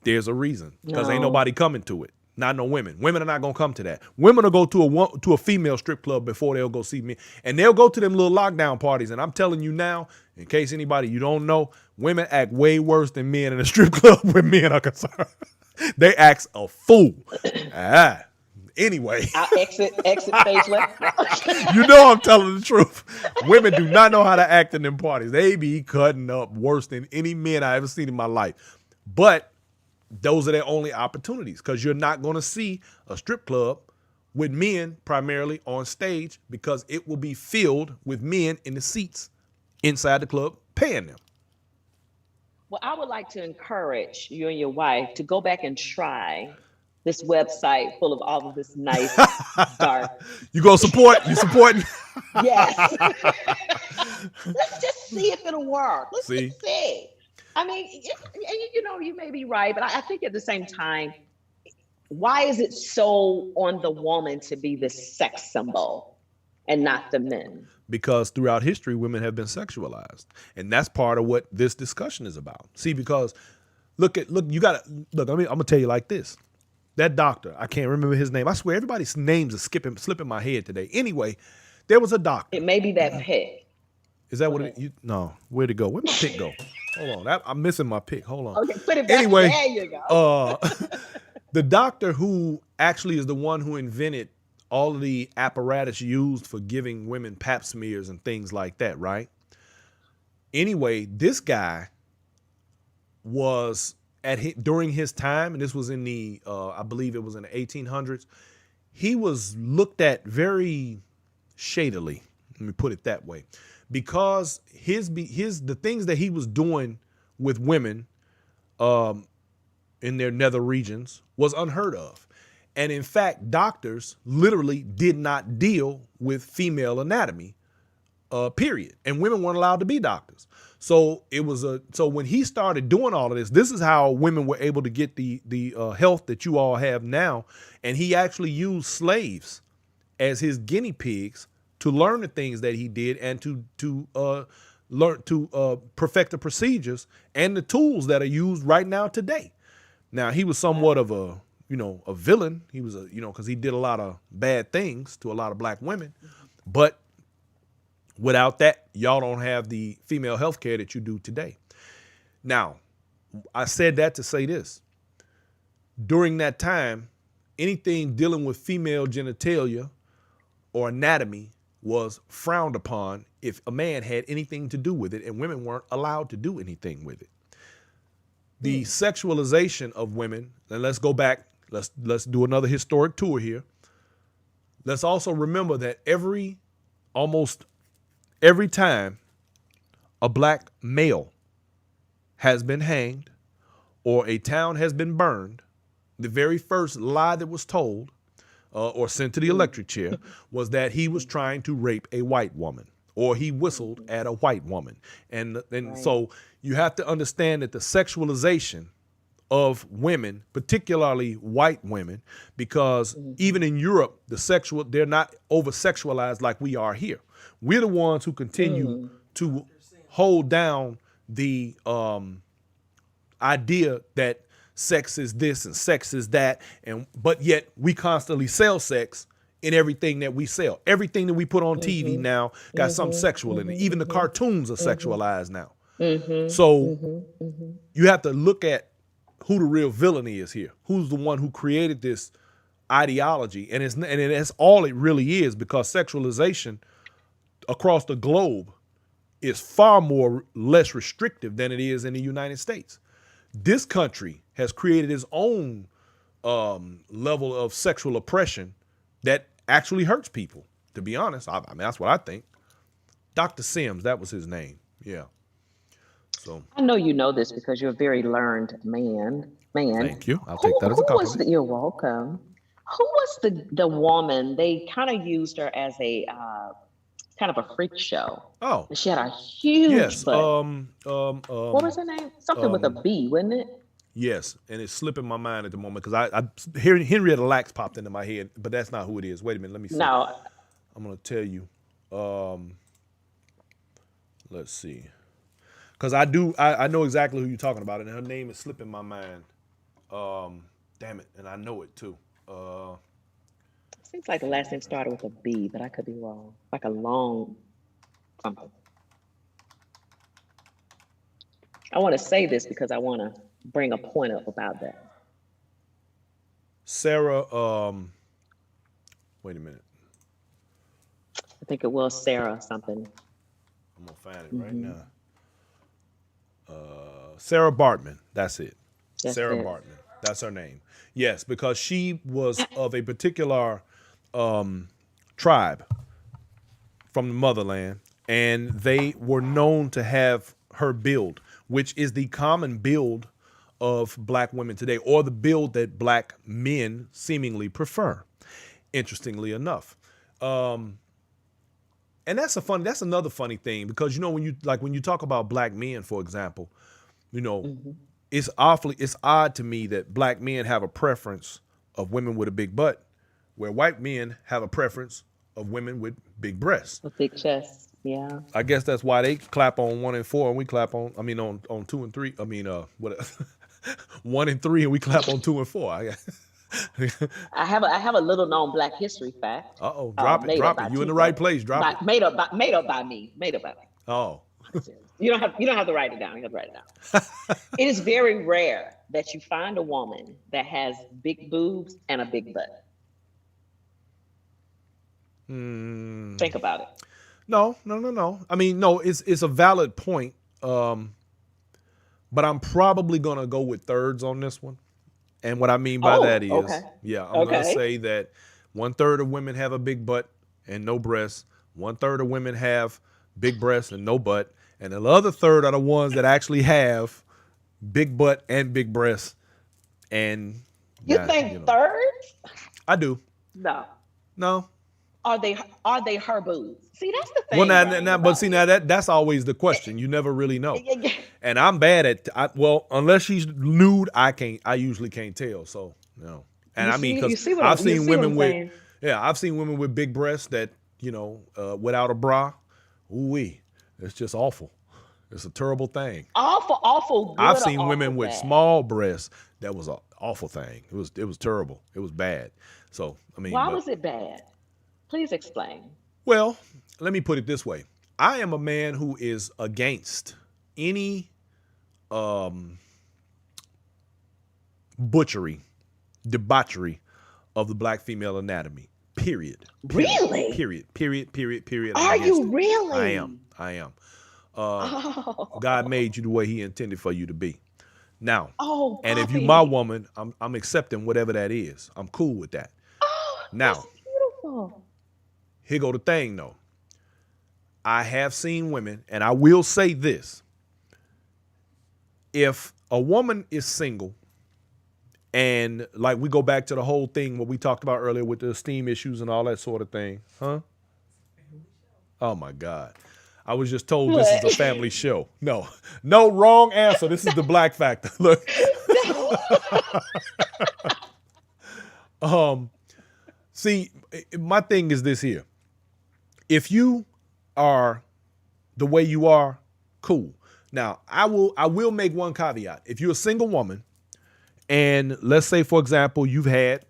There's a reason, because ain't nobody coming to it. Not no women. Women are not gonna come to that. Women will go to a female strip club before they'll go see me, and they'll go to them little lockdown parties. And I'm telling you now, in case anybody you don't know, women act way worse than men in a strip club where men are concerned. They act a fool. Anyway, I'll exit stage left. you know I'm telling the truth. Women do not know how to act in them parties. They be cutting up worse than any men I ever seen in my life. But those are their only opportunities, because you're not going to see a strip club with men primarily on stage, because it will be filled with men in the seats inside the club paying them. Well, I would like to encourage you and your wife to go back and try this website full of all of this nice, dark. You go support? You supporting? Yes. Let's just see if it'll work. Let's just see. I mean, you may be right, but I think at the same time, why is it so on the woman to be the sex symbol and not the men? Because throughout history, women have been sexualized. And that's part of what this discussion is about. See, because I'm going to tell you like this. That doctor, I can't remember his name. I swear everybody's names are slipping my head today. Anyway, there was a doctor. It may be that pick. Is that what no, where'd it go? Where'd my pick go? Hold on. I'm missing my pick. Hold on. Okay, put it back. Anyway, there you go. The doctor who actually is the one who invented all of the apparatus used for giving women pap smears and things like that, right? Anyway, this guy was during his time, and this was in the I believe it was in the 1800s, he was looked at very shadily. Let me put it that way, because the things that he was doing with women in their nether regions was unheard of. And in fact, doctors literally did not deal with female anatomy, period. And women weren't allowed to be doctors. So so when he started doing all of this is how women were able to get the health that you all have now. And he actually used slaves as his guinea pigs to learn the things that he did and to learn to perfect the procedures and the tools that are used right now today. Now, he was somewhat of a villain. He was because he did a lot of bad things to a lot of black women. But without that, y'all don't have the female health care that you do today. Now, I said that to say this. During that time, anything dealing with female genitalia or anatomy was frowned upon if a man had anything to do with it, and women weren't allowed to do anything with it. The sexualization of women, and let's go back, let's do another historic tour here. Let's also remember that almost every time a black male has been hanged or a town has been burned, the very first lie that was told or sent to the electric chair was that he was trying to rape a white woman, or he whistled at a white woman. And right. So you have to understand that the sexualization of women, particularly white women, because even in Europe, they're not over-sexualized like we are here. We're the ones who continue to hold down the idea that sex is this and sex is that, but yet we constantly sell sex in everything that we sell. Everything that we put on TV now got something sexual in it. Even the cartoons are sexualized now. So you have to look at who the real villain is here. Who's the one who created this ideology? And it's all it really is, because sexualization across the globe is far less restrictive than it is in the United States. This country has created its own level of sexual oppression that actually hurts people, to be honest. I mean, that's what I think. Dr. Sims, that was his name. Yeah. So I know you know this because you're a very learned man. Thank you. I'll take that as a compliment. You're welcome. Who was the woman? They kind of used her as a kind of a freak show. Oh, she had a huge butt. What was her name? Something with a B, wasn't it? Yes, and it's slipping my mind at the moment because I Henrietta Lacks popped into my head, but that's not who it is. Wait a minute, let me see. No, I'm gonna tell you. Let's see, because I know exactly who you're talking about, and her name is slipping my mind. Damn it, and I know it too. Seems like the last name started with a B, but I could be wrong. Like a long something. I want to say this because I want to bring a point up about that. Sarah, wait a minute. I think it was Sarah something. I'm gonna find it right now. Sarah Bartman, that's it. Sarah Bartman, that's her name. Yes, because she was of a particular tribe from the motherland, and they were known to have her build, which is the common build of black women today, or the build that black men seemingly prefer, interestingly enough. And that's another funny thing, because when you talk about black men, for example, it's odd to me that black men have a preference of women with a big butt, where white men have a preference of women with big breasts. With big chests, yeah. I guess that's why they clap on 1 and 4 and we clap on 2 and 3. 1 and 3 and we clap on 2 and 4. I have a little known Black history fact. Drop it. You in the right place. Drop it. Made up by me. Oh. You don't have to write it down. You have to write it down. It is very rare that you find a woman that has big boobs and a big butt. Think about it. No. I mean, no, it's a valid point. but I'm probably gonna go with thirds on this one. And what I mean by that Oh, okay. is, yeah, I'm gonna Okay. say that 1/3 of women have a big butt and no breasts. 1/3 of women have big breasts and no butt, and the other third are the ones that actually have big butt and big breasts. And You that, think thirds? I do. No. No. Are they her boobs? See, that's the Well, thing, now, Brian, but about see, now me. that's always the question. You never really know. And I'm bad at, well, unless she's nude, I usually can't tell. So, no. And You I mean, see, you because see what I've I'm, you seen see what I'm women with, saying? yeah, I've seen women with big breasts that, without a bra, ooh-wee, it's just awful. It's a terrible thing. Awful, awful I've good or seen awful women with bad? small breasts that was an awful thing. It was terrible. It was bad. So, I mean, Why but was it bad? Please explain. well, let me put it this way. I am a man who is against any um, butchery, debauchery of the black female anatomy. Period. Period. Really? Period. Period. Period. Period. I'm Are against you it. I am. really? I am. God Oh, made you the way He intended for you to be. Now, oh, and if you my Poppy. woman, I'm accepting whatever that is. I'm cool with that. Oh, that's Now, beautiful. here go the thing though. I have seen women, and I will say this: if a woman is single, and like we go back to the whole thing what we talked about earlier with the esteem issues and all that sort of thing, huh? Oh my God. I was just told this is What? a family show. No, no, wrong answer. This is the Black Factor. Look, see, my thing is this here. If you are the way you are, cool. Now, I will make one caveat. If you're a single woman, and let's say, for example, you've had,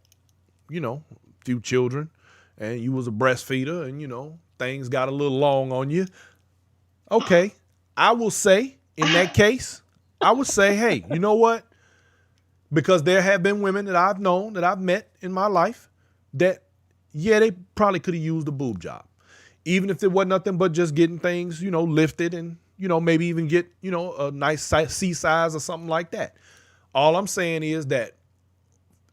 a few children, and you was a breastfeeder, and things got a little long on you. Okay, I will say in that case, I would say, hey, you know what? Because there have been women that I've known, that I've met in my life, that yeah, they probably could have used a boob job, even if there wasn't nothing but just getting things, lifted and maybe even get a nice C size or something like that. All I'm saying is that,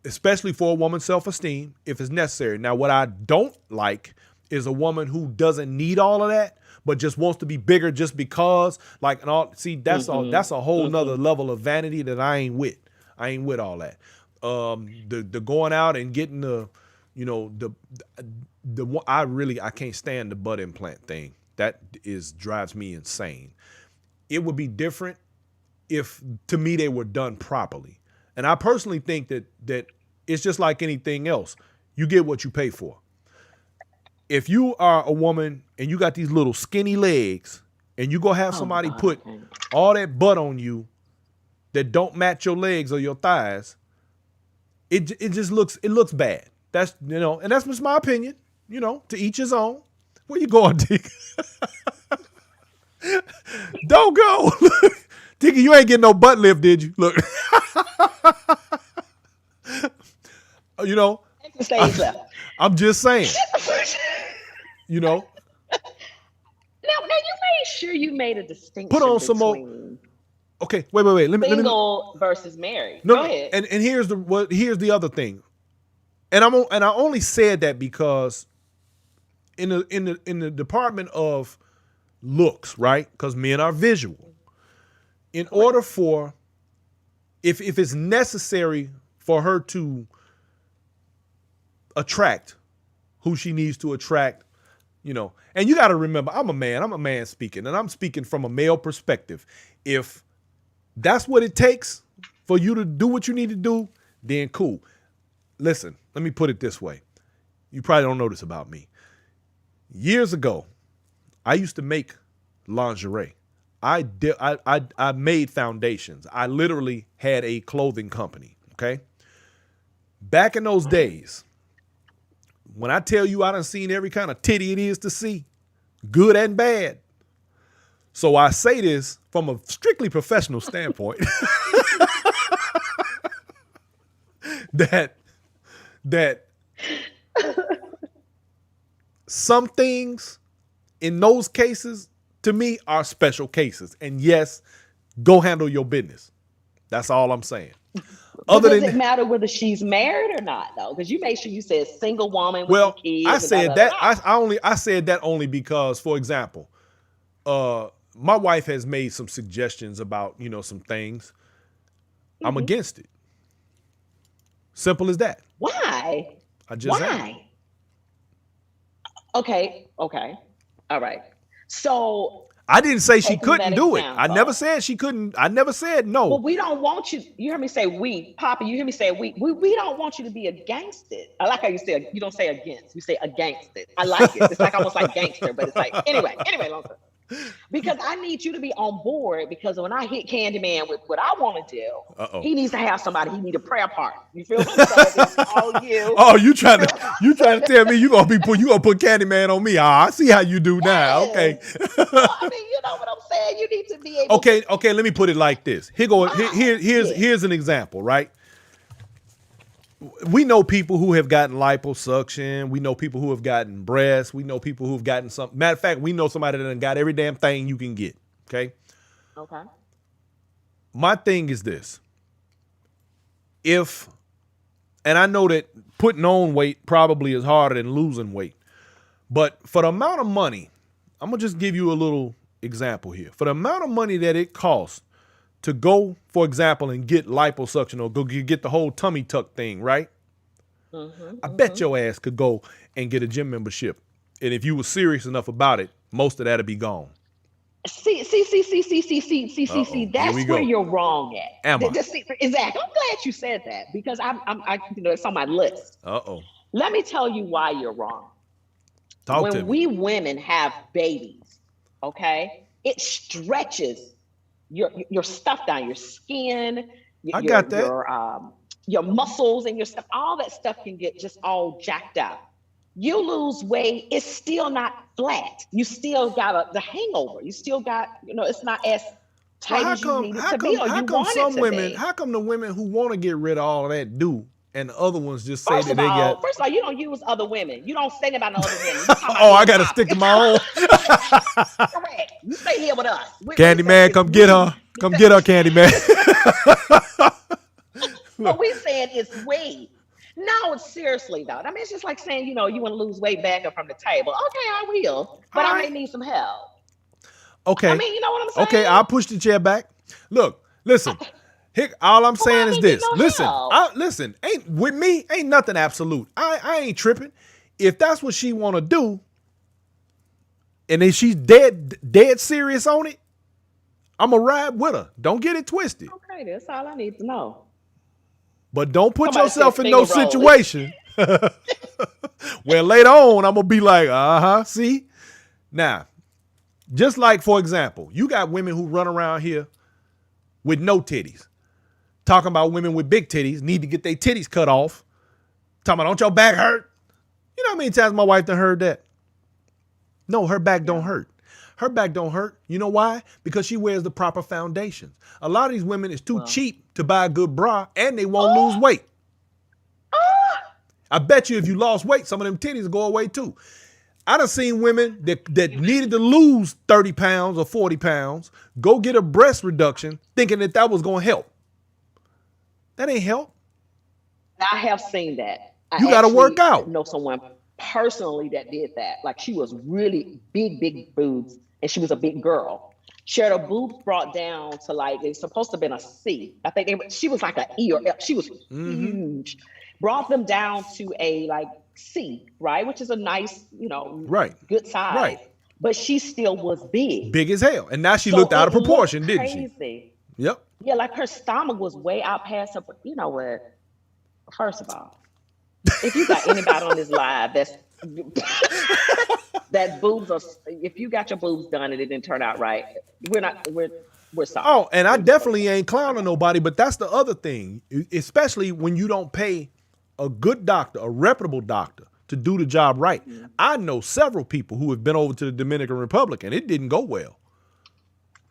especially for a woman's self-esteem, if it's necessary. Now, what I don't like is a woman who doesn't need all of that, but just wants to be bigger just because, like, and all. See, that's a whole nother level of vanity that I ain't with. I ain't with all that. The going out and getting I can't stand the butt implant thing. That drives me insane. It would be different if, to me, they were done properly. And I personally think that it's just like anything else. You get what you pay for. If you are a woman and you got these little skinny legs and you go have Oh my somebody God. put all that butt on you that don't match your legs or your thighs, it just looks bad. That's, and that's just my opinion, to each his own. Where you going, Dick? Don't go. Tiki, you ain't getting no butt lift, did you? Look, you know, Extra stage left. I'm just saying, Now, you made sure you made a distinction put on some more. between Okay, wait. Let me. single versus married. No, Go no. ahead. And here's the other thing, and I only said that because in the department of looks, right? Because men are visual. In order for, if it's necessary for her to attract who she needs to attract, and you got to remember, I'm a man speaking, and I'm speaking from a male perspective. If that's what it takes for you to do what you need to do, then cool. Listen, let me put it this way. You probably don't know this about me. Years ago, I used to make lingerie. I made foundations. I literally had a clothing company, okay? Back in those days, when I tell you I done seen every kind of titty it is to see, good and bad. So I say this from a strictly professional standpoint that some things in those cases, to me, are special cases. And yes, Go handle your business. That's all I'm saying. But Other does than it matter whether she's married or not, though? Because you made sure you said single woman with some well, kids. I and said da, da, that da, da. I said that only because, for example, my wife has made some suggestions about some things. I'm against it. Simple as that. Why? I just am. Why? Okay. All right. So I didn't say she taking couldn't that do it. I never example. said she couldn't. I never said no. Well, we don't want you. You heard me say we, Papa. You hear me say we. We don't want you to be against it. I like how you say you don't say against. You say against it. I like it. It's like almost like gangster, but it's like anyway. Long story. Because I need you to be on board. Because when I hit Candyman with what I want to do, he needs to have somebody. He need a prayer partner. You feel me? So it's all you. Oh, you trying to tell me you gonna put Candyman on me? I see how you do now. Okay. Well, I mean, you know what I'm saying. You need to be able. Okay. Let me put it like this. Here's an example, right? We know people who have gotten liposuction. We know people who have gotten breasts. We know people who have gotten some. Matter of fact, we know somebody that done got every damn thing you can get. Okay. Okay. My thing is this. And I know that putting on weight probably is harder than losing weight, but for the amount of money, I'm gonna just give you a little example here. For the amount of money that it costs to go, for example, and get liposuction or go get the whole tummy tuck thing, right? I bet your ass could go and get a gym membership. And if you were serious enough about it, most of that'd be gone. See. That's where you're wrong at. Am I? Exactly. I'm glad you said that because it's on my list. Let me tell you why you're wrong. Talk to when me. we women have babies, okay, it stretches your stuff down, your skin, I got that. your muscles and your stuff. All that stuff can get just all jacked up. You lose weight, it's still not flat. You still got the hangover. You still got, it's not as tight as you need it to be, or you want it to be. How come the women who want to get rid of all of that do, and the other ones just say First that of they all, got? you don't use other women. You don't say about no other women. I got to stick to my own. Correct. You stay here with us. Candyman, come get her. Come get her, Candyman. What we saying is weight. No, seriously though. I mean, it's just like saying, you want to lose weight back up from the table. Okay, I will, but I may need some help. Okay. I mean, you know what I'm saying? Okay, I'll push the chair back. Look, listen. All I'm saying is this. Listen. Ain't with me. Ain't nothing absolute. I ain't tripping. If that's what she want to do, and then she's dead serious on it, I'm going to ride with her. Don't get it twisted. Okay, that's all I need to know. But don't put yourself in no situation where later on I'm going to be like, see? Now, just like, for example, you got women who run around here with no titties. Talking about women with big titties need to get their titties cut off. Talking about, don't your back hurt? You know how many times my wife done heard that? No, her back don't hurt. Her back don't hurt. You know why? Because she wears the proper foundations. A lot of these women is too cheap to buy a good bra, and they won't lose weight. I bet you if you lost weight, some of them titties will go away too. I done seen women that needed to lose 30 pounds or 40 pounds, go get a breast reduction, thinking that was going to help. That ain't help. I have seen that. You got to work out. I know someone personally that did that. Like she was really big boobs, and she was a big girl. She had her boobs brought down to like, they're supposed to have been a C. I think she was like an E or F. She was huge. Brought them down to a like C, right? Which is a nice, good size. Right. But she still was big. Big as hell. And now she looked out of proportion, didn't she? Crazy. Yep. Yeah, like her stomach was way out past her. You know what? First of all, if you got anybody on this live that boobs are, if you got your boobs done and it didn't turn out right, we're sorry. Oh, and I definitely ain't clowning nobody, but that's the other thing, especially when you don't pay a good doctor, a reputable doctor, to do the job right. Mm-hmm. I know several people who have been over to the Dominican Republic and it didn't go well.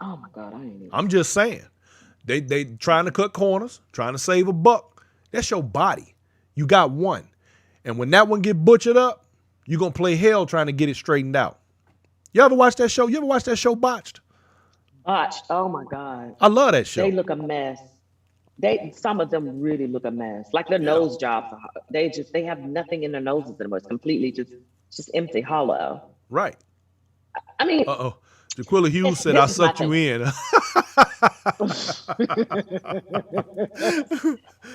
Oh my God, I ain't even. I'm just saying. They trying to cut corners, trying to save a buck. That's your body. You got one. And when that one get butchered up, you're going to play hell trying to get it straightened out. You ever watch that show? You ever watch that show Botched? Oh my God. I love that They show. look a mess. Some of them really look a mess. Like their Yeah. nose jobs, they have nothing in their noses anymore. It's completely just empty, hollow. Right. I mean, Uh-oh. Jaquilla Hughes said, I this is my sucked you thing. in.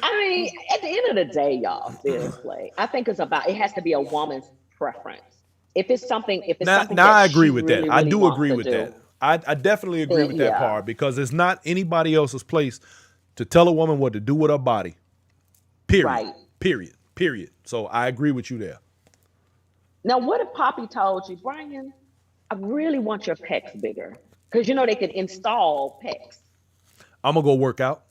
I mean, at the end of the day, y'all, seriously, I think it has to be a woman's preference. If it's Now, something now that I agree she with that. really, I really do wants agree to with that. do, I definitely agree then with that yeah. part because it's not anybody else's place to tell a woman what to do with her body. Period. Right. Period. Period. So I agree with you there. Now, what if Poppy told you, Brian, I really want your pecs bigger? Because you know they can install pecs. I'm gonna go work out.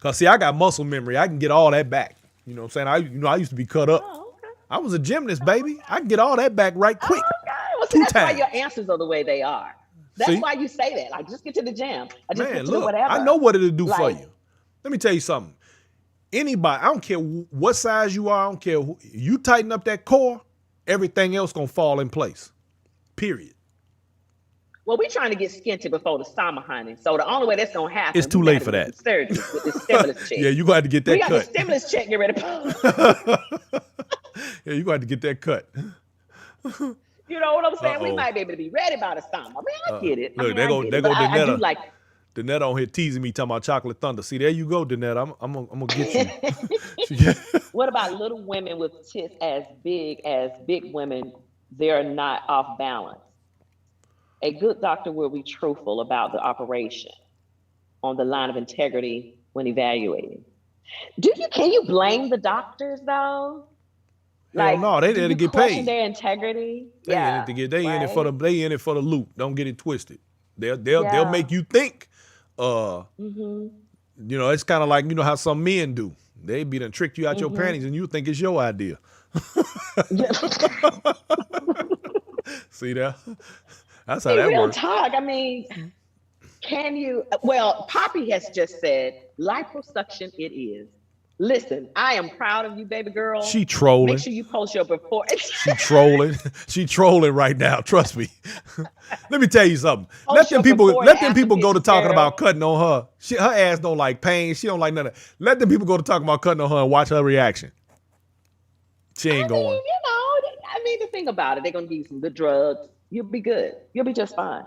Cause see, I got muscle memory. I can get all that back. You know what I'm saying? I used to be cut up. Oh, okay. I was a gymnast, baby. I can get all that back right quick. Okay. Well, see, Two that's why your times. answers are the way they are. That's See? why you say that. Like, just get to the gym. I just Man, get to the look, I whatever. know what it'll do for Like, you. Let me tell you something. Anybody, I don't care what size you are, I don't care you tighten up that core, everything else gonna fall in place. Period. well, we're trying to get skinty before the summer, honey. So the only way that's gonna happen, It's too we late gotta for get that. the surgery with the stimulus check. Yeah, you gonna have to get We that got the cut. stimulus check. Get ready. To Yeah, you gonna have to get that cut. You know what I'm saying? We Uh-oh. might be able to be ready by the summer. I mean, I get it. I Look, mean, I get it. But I do like. Danetta on here teasing me talking about chocolate thunder. See, there you go, Danetta. I'm gonna get you. What about little women with tits as big women? They're not off balance. A good doctor will be truthful about the operation on the line of integrity when evaluating. Can you blame the doctors though? Hell Like, no, they do there to you get question paid. their integrity? They in Yeah, it to get. They in it for right. the loop. Don't get it twisted. They'll Yeah. make you think. Mhm. It's kind of like how some men do. They be done tricked you out your Mhm. panties and you think it's your idea. See that? That's how Hey, that real works. talk. I mean, can you? Well, Poppy has just said liposuction. It is. Listen, I am proud of you, baby girl. She Make trolling. sure you post your before. She trolling. She trolling right now. Trust me. Let me tell you something. Post your before and Let them after people go to pictures, talking girl. about cutting on her. Her ass don't like pain. She don't like none of that. Let them people go to talking about cutting on her and watch her reaction. She ain't going. The thing about it, they're gonna give you some good drugs. You'll be good. You'll be just fine.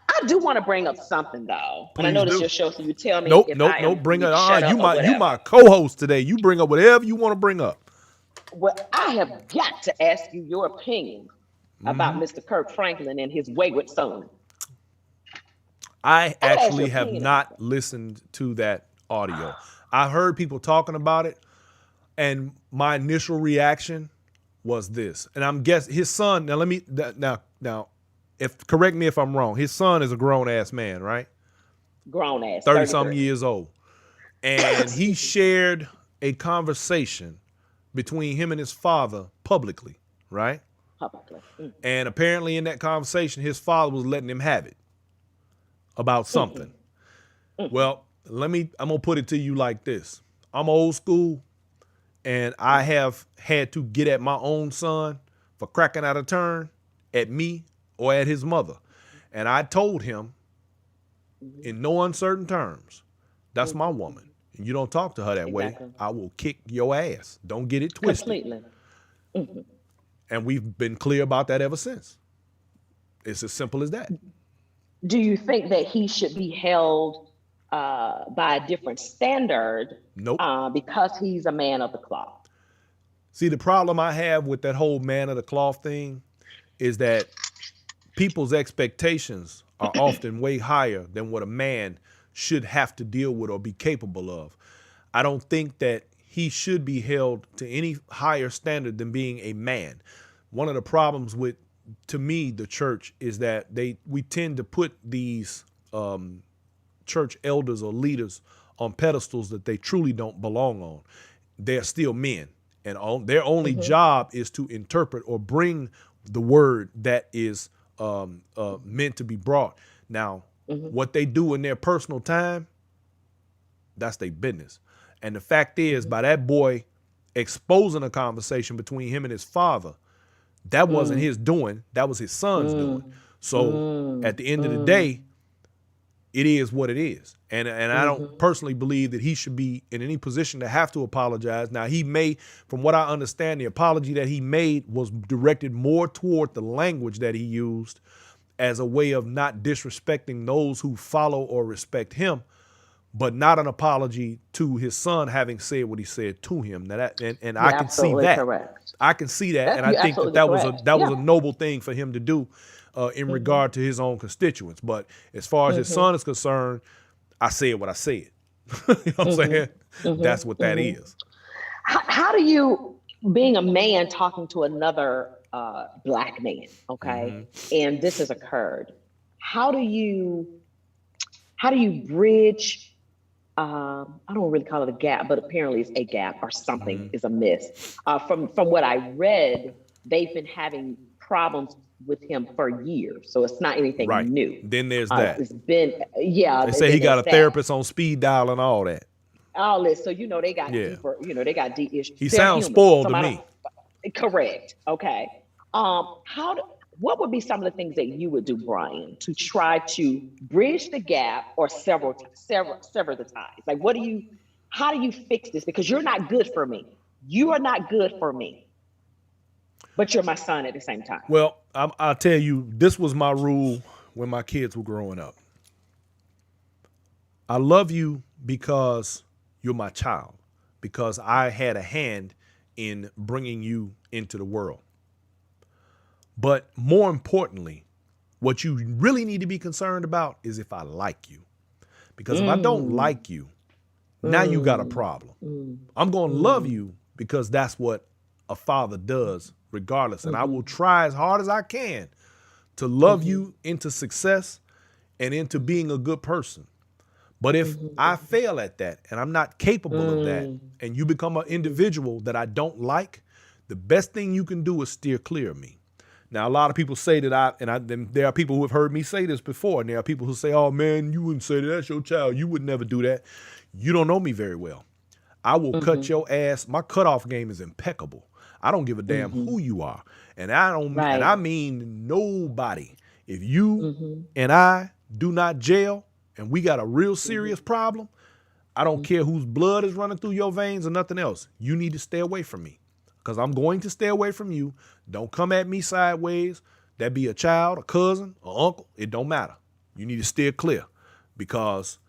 I do want to bring up something though, and I know Please this is do. your show, so you tell me Nope, if nope, I nope. Bring need it. to shut You up or you whatever. my co-host today. You bring up whatever you want to bring up. Well, I have got to ask you your opinion about Mr. Kirk Franklin and his wayward son. I I gotta ask your actually have opinion about not listened to that audio. I heard people talking about it, and my initial reaction was this. And I'm guessing his son. Now let me now. If correct me if I'm wrong. His son is a grown ass man, right? Grown ass, 30 something 33. years old, and he shared a conversation between him and his father publicly, right? Publicly. And apparently in that conversation, his father was letting him have it about something. Well, I'm gonna put it to you like this. I'm old school, and I have had to get at my own son for cracking out a turn at me or at his mother. And I told him in no uncertain terms, that's my woman. And you don't talk to her that way, Exactly. I will kick your ass. Don't get it twisted. Completely. And we've been clear about that ever since. It's as simple as that. Do you think that he should be held by a different standard Nope. because he's a man of the cloth? See, the problem I have with that whole man of the cloth thing is that people's expectations are often way higher than what a man should have to deal with or be capable of. I don't think that he should be held to any higher standard than being a man. One of the problems with, to me, the church is that we tend to put these church elders or leaders on pedestals that they truly don't belong on. They're still men, and their only job is to interpret or bring the word that is meant to be brought. Now, what they do in their personal time, that's their business. And the fact is, by that boy exposing a conversation between him and his father, that wasn't his doing. That was his son's doing. So at the end of the day, it is what it is. And I don't personally believe that he should be in any position to have to apologize. Now, he may, from what I understand, the apology that he made was directed more toward the language that he used as a way of not disrespecting those who follow or respect him, but not an apology to his son having said what he said to him. Now that, and I can see that. Correct. I can see that, and You're I think absolutely that was correct. a noble thing for him to do in regard to his own constituents. But as far as his son is concerned, I said what I said. You know what I'm saying? That's what that is. How do you, being a man talking to another Black man, okay, and this has occurred, how do you bridge? I don't really call it a gap, but apparently it's a gap or something is amiss. From what I read, they've been having problems with him for years, so it's not anything new. Then there's that. It's been, They say he got a therapist on speed dial and all that. All this, so they got deeper. They got deep issues. He sounds spoiled to me. Correct. Okay. What would be some of the things that you would do, Brian, to try to bridge the gap or sever the ties? Like, how do you fix this? Because you're not good for me. You are not good for me, but you're my son at the same time. Well, I'll tell you, this was my rule when my kids were growing up. I love you because you're my child, because I had a hand in bringing you into the world. But more importantly, what you really need to be concerned about is if I like you. Because if I don't like you, now you got a problem. I'm going to love you because that's what a father does regardless. And I will try as hard as I can to love you into success and into being a good person. But if I fail at that and I'm not capable of that, and you become an individual that I don't like, the best thing you can do is steer clear of me. Now, a lot of people say that and there are people who have heard me say this before, and there are people who say, oh, man, you wouldn't say that. That's your child. You would never do that. You don't know me very well. I will cut your ass. My cutoff game is impeccable. I don't give a damn who you are. And I mean nobody. If you and I do not jail and we got a real serious problem, I don't care whose blood is running through your veins or nothing else. You need to stay away from me. Because I'm going to stay away from you. Don't come at me sideways. That be a child, a cousin, an uncle. It don't matter. You need to steer clear because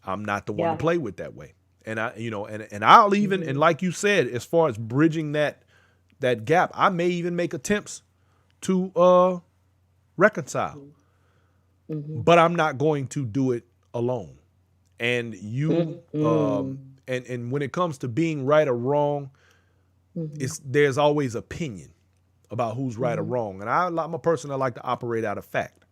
I'm not the one to play with that way. And I'll even, and like you said, as far as bridging that gap, I may even make attempts to reconcile. But I'm not going to do it alone. And you and when it comes to being right or wrong, there's always opinion about who's right or wrong. And I'm a person that like to operate out of fact.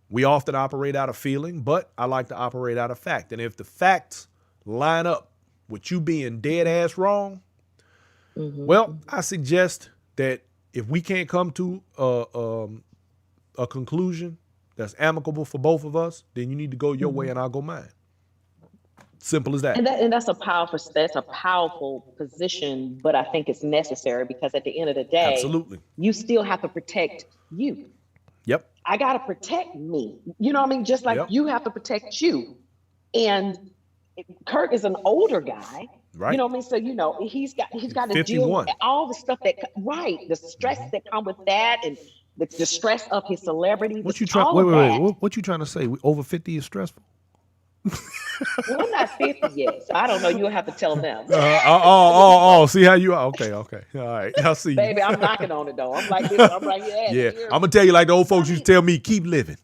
We often operate out of feeling, but I like to operate out of fact. And if the facts line up with you being dead ass wrong, well, I suggest that if we can't come to a conclusion that's amicable for both of us, then you need to go your way and I'll go mine. Simple as that. And that's a powerful position, but I think it's necessary because at the end of the day, absolutely, you still have to protect you. Yep. I got to protect me. You know what I mean? Just like you have to protect you. And Kirk is an older guy. Right. You know what I mean? So, he's got to 51. deal with all the stuff the stress that come with that and the stress of his celebrity. What you trying? Wait. What you trying to say? Over 50 is stressful? Well, I'm not 50 yet, so I don't know. You'll have to tell them. See how you are? Okay. All right. I'll see you. Baby, I'm knocking on the door. I'm like this. I'm right here. Yeah. I'm going to tell you like the old folks used to tell me, keep living.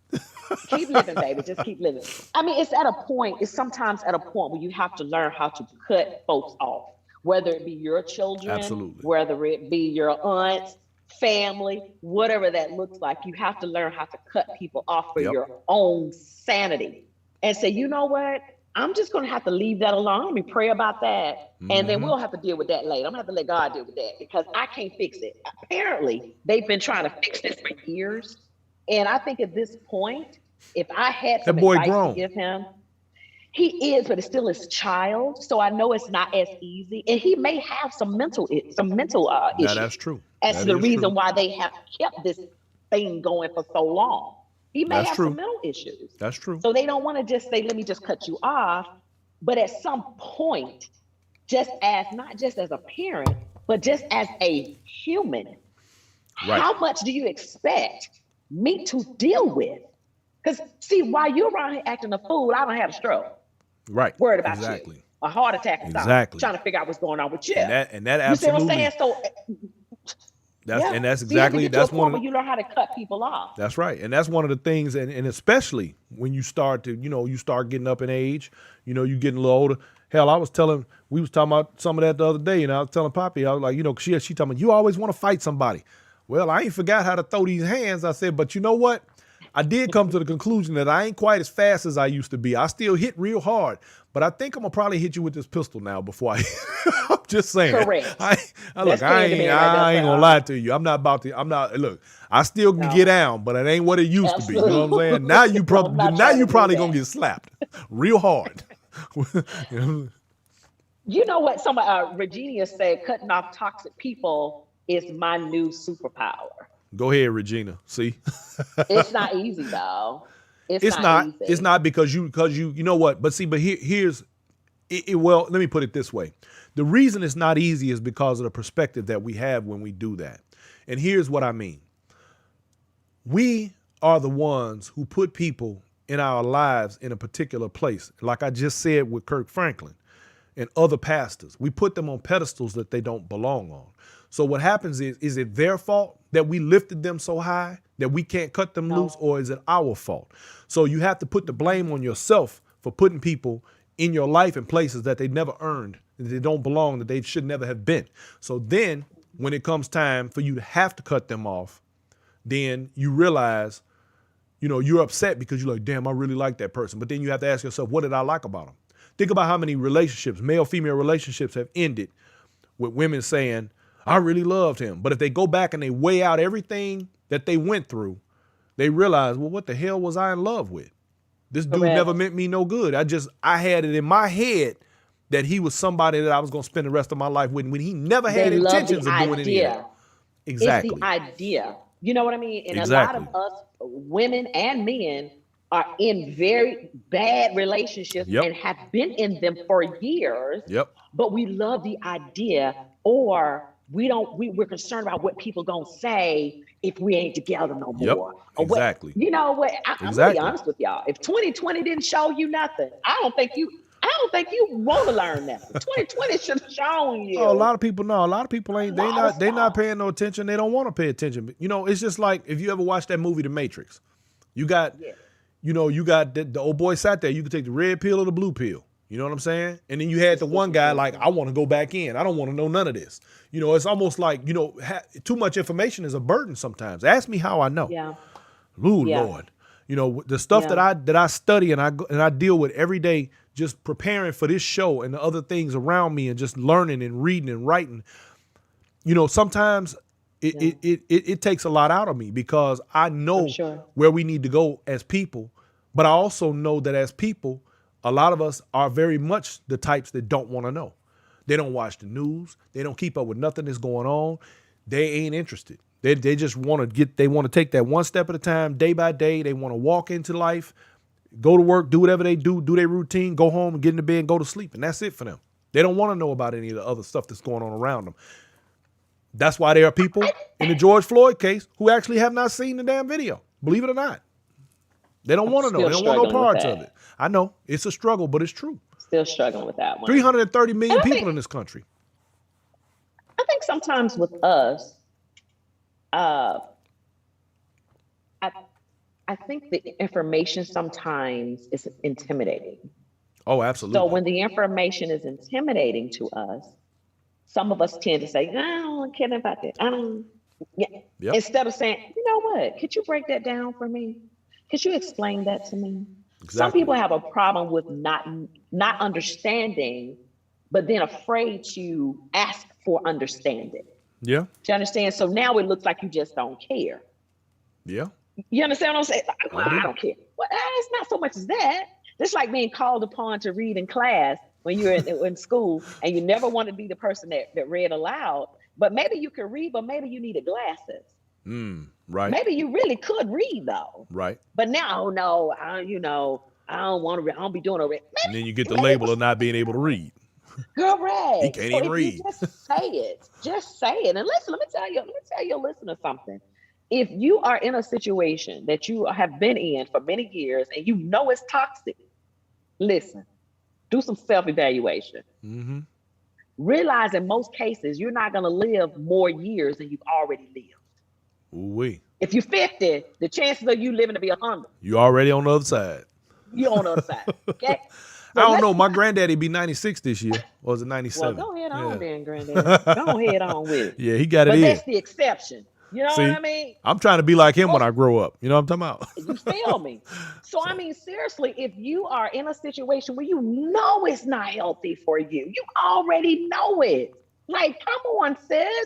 Keep living, baby. Just keep living. I mean, it's sometimes at a point where you have to learn how to cut folks off, whether it be your children, absolutely, whether it be your aunts, family, whatever that looks like. You have to learn how to cut people off for your own sanity and say, you know what? I'm just going to have to leave that alone. Let me pray about that. And then we'll have to deal with that later. I'm going to have to let God deal with that because I can't fix it. Apparently, they've been trying to fix this for years. And I think at this point, if I had some advice to give him, he is, but it's still his child. So I know it's not as easy. And he may have some mental issues. That's true. As to the reason why they have kept this thing going for so long. He may That's have some true. mental issues. That's true. So they don't want to just say, let me just cut you off. But at some point, just as not just as a parent, but just as a human, Right. how much do you expect me to deal with? Because see, while you're around here acting a fool, I don't have a stroke. Right. Worried about you. Exactly. A heart attack or something. Exactly. Trying to figure out what's going on with you. And that You see what I'm absolutely. saying? So That's so you have to exactly get to a that's point one where of you learn how to cut people off. that's right. And that's one of the things, and especially when you start to, you start getting up in age, you getting a little older. Hell, we was talking about some of that the other day, and I was telling Poppy, I was like, she talking about, you always want to fight somebody. Well, I ain't forgot how to throw these hands. I said, but you know what? I did come to the conclusion that I ain't quite as fast as I used to be. I still hit real hard, but I think I'm gonna probably hit you with this pistol now before I. I'm just saying. Correct. Look, I ain't gonna lie to you. I'm not. Look, I still can get down, but it ain't what it used to be. You know what I'm saying? Now you probably gonna get slapped real hard. You know what? Somebody, Regina said, cutting off toxic people is my new superpower. Go ahead, Regina. See, it's not easy though. It's not. Easy. It's not because you know what? But see, here's well, let me put it this way. The reason it's not easy is because of the perspective that we have when we do that. And here's what I mean. We are the ones who put people in our lives in a particular place. Like I just said with Kirk Franklin and other pastors, we put them on pedestals that they don't belong on. So what happens is it their fault that we lifted them so high that we can't cut them loose, or is it our fault? So you have to put the blame on yourself for putting people in your life in places that they never earned, that they don't belong, that they should never have been. So then when it comes time for you to have to cut them off, then you realize, you're upset because you're like, damn, I really like that person. But then you have to ask yourself, what did I like about them? Think about how many relationships, male-female relationships, have ended with women saying, I really loved him. But if they go back and they weigh out everything that they went through, they realize, well, what the hell was I in love with? This dude never meant me no good. I had it in my head that he was somebody that I was going to spend the rest of my life with when he never had intentions of doing any of that. Exactly. It's the idea. You know what I mean? And exactly. A lot of us women and men are in very bad relationships and have been in them for years. Yep. But we love the idea, or we're concerned about what people gonna say if we ain't together no more. Exactly. You know what? I'm gonna be honest with y'all. If 2020 didn't show you nothing, I don't think you want to learn nothing. 2020 should have shown you. Oh, a lot of people ain't. They not paying no attention. They don't want to pay attention. But, it's just like if you ever watched that movie, The Matrix. You got the old boy sat there. You could take the red pill or the blue pill. You know what I'm saying? And then you had the one guy like, I want to go back in. I don't want to know none of this. It's almost like, too much information is a burden sometimes. Ask me how I know. Yeah. Lord. The stuff that I study and I deal with every day, just preparing for this show and the other things around me and just learning and reading and writing. Sometimes it takes a lot out of me because I know where we need to go as people. But I also know that as people, a lot of us are very much the types that don't want to know. They don't watch the news. They don't keep up with nothing that's going on. They ain't interested. They just want to take that one step at a time, day by day. They want to walk into life, go to work, do whatever they do their routine, go home and get into bed and go to sleep. And that's it for them. They don't want to know about any of the other stuff that's going on around them. That's why there are people in the George Floyd case who actually have not seen the damn video. Believe it or not. They don't want to know. They don't want no parts of it. I know it's a struggle, but it's true. Still struggling with that one. 330 million people in this country. I think sometimes with us, I think the information sometimes is intimidating. Oh, absolutely. So when the information is intimidating to us, some of us tend to say, I don't care about that. I don't. Yeah. Yep. Instead of saying, you know what? Could you break that down for me? Could you explain that to me? Exactly. Some people have a problem with not understanding, but then afraid to ask for understanding. Yeah. Do you understand? So now it looks like you just don't care. Yeah. You understand what I'm saying? I don't care. Well, it's not so much as that. It's like being called upon to read in class when you're in school and you never want to be the person that read aloud. But maybe you can read, but maybe you needed glasses. Right. Maybe you really could read though. Right. But now, oh no, I don't want to read. I don't be doing it. And then you get the Maybe it label was of not being able to read. He correct. can't So even if you read. just say it. And listen, let me tell your listener something. If you are in a situation that you have been in for many years and you know it's toxic, listen, do some self-evaluation. Mm-hmm. Realize in most cases you're not going to live more years than you've already lived. Ooh-wee. If you're 50, the chances of you living to be 100, You already on the other side. you're on the other side. Okay. I So don't let's know. My granddaddy be 96 this year. Or was it well 97? go ahead on Yeah. then, granddaddy. Go ahead on with it. Yeah, he got it But in. that's the exception. You know what See, I mean? I'm trying to be like him when Most I grow up. You know what I'm talking you feel me? So I mean, seriously, if you are in a situation where you know it's not healthy for you, you already know it. Like, come on, sis,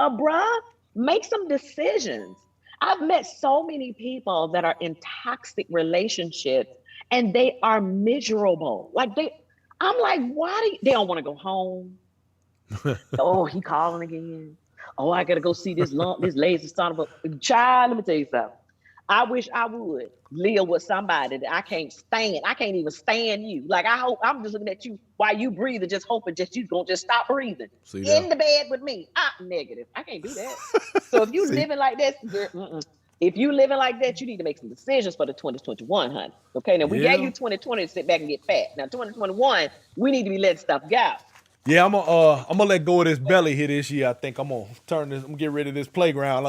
bruh, make some decisions. I've met so many people that are in toxic relationships and they are miserable. I'm like, why do they don't want to go home? about? Oh, he calling again. Oh, I gotta go see this lazy son of a child. Let me tell you something. I wish I would live with somebody that I can't stand. I can't even stand you. Like I hope I'm just looking at you while you breathing, just hoping just you gonna just stop breathing See in that? the bed with me. I'm negative. I can't do that. So if you See? living like this, if you living like that, you need to make some decisions for the 2021, honey. Okay, now we gave Yeah. you 2020 to sit back and get fat. Now 2021, we need to be letting stuff go. Yeah, I'm gonna let go of this belly here this year. I think I'm gonna turn this. I'm gonna get rid of this playground.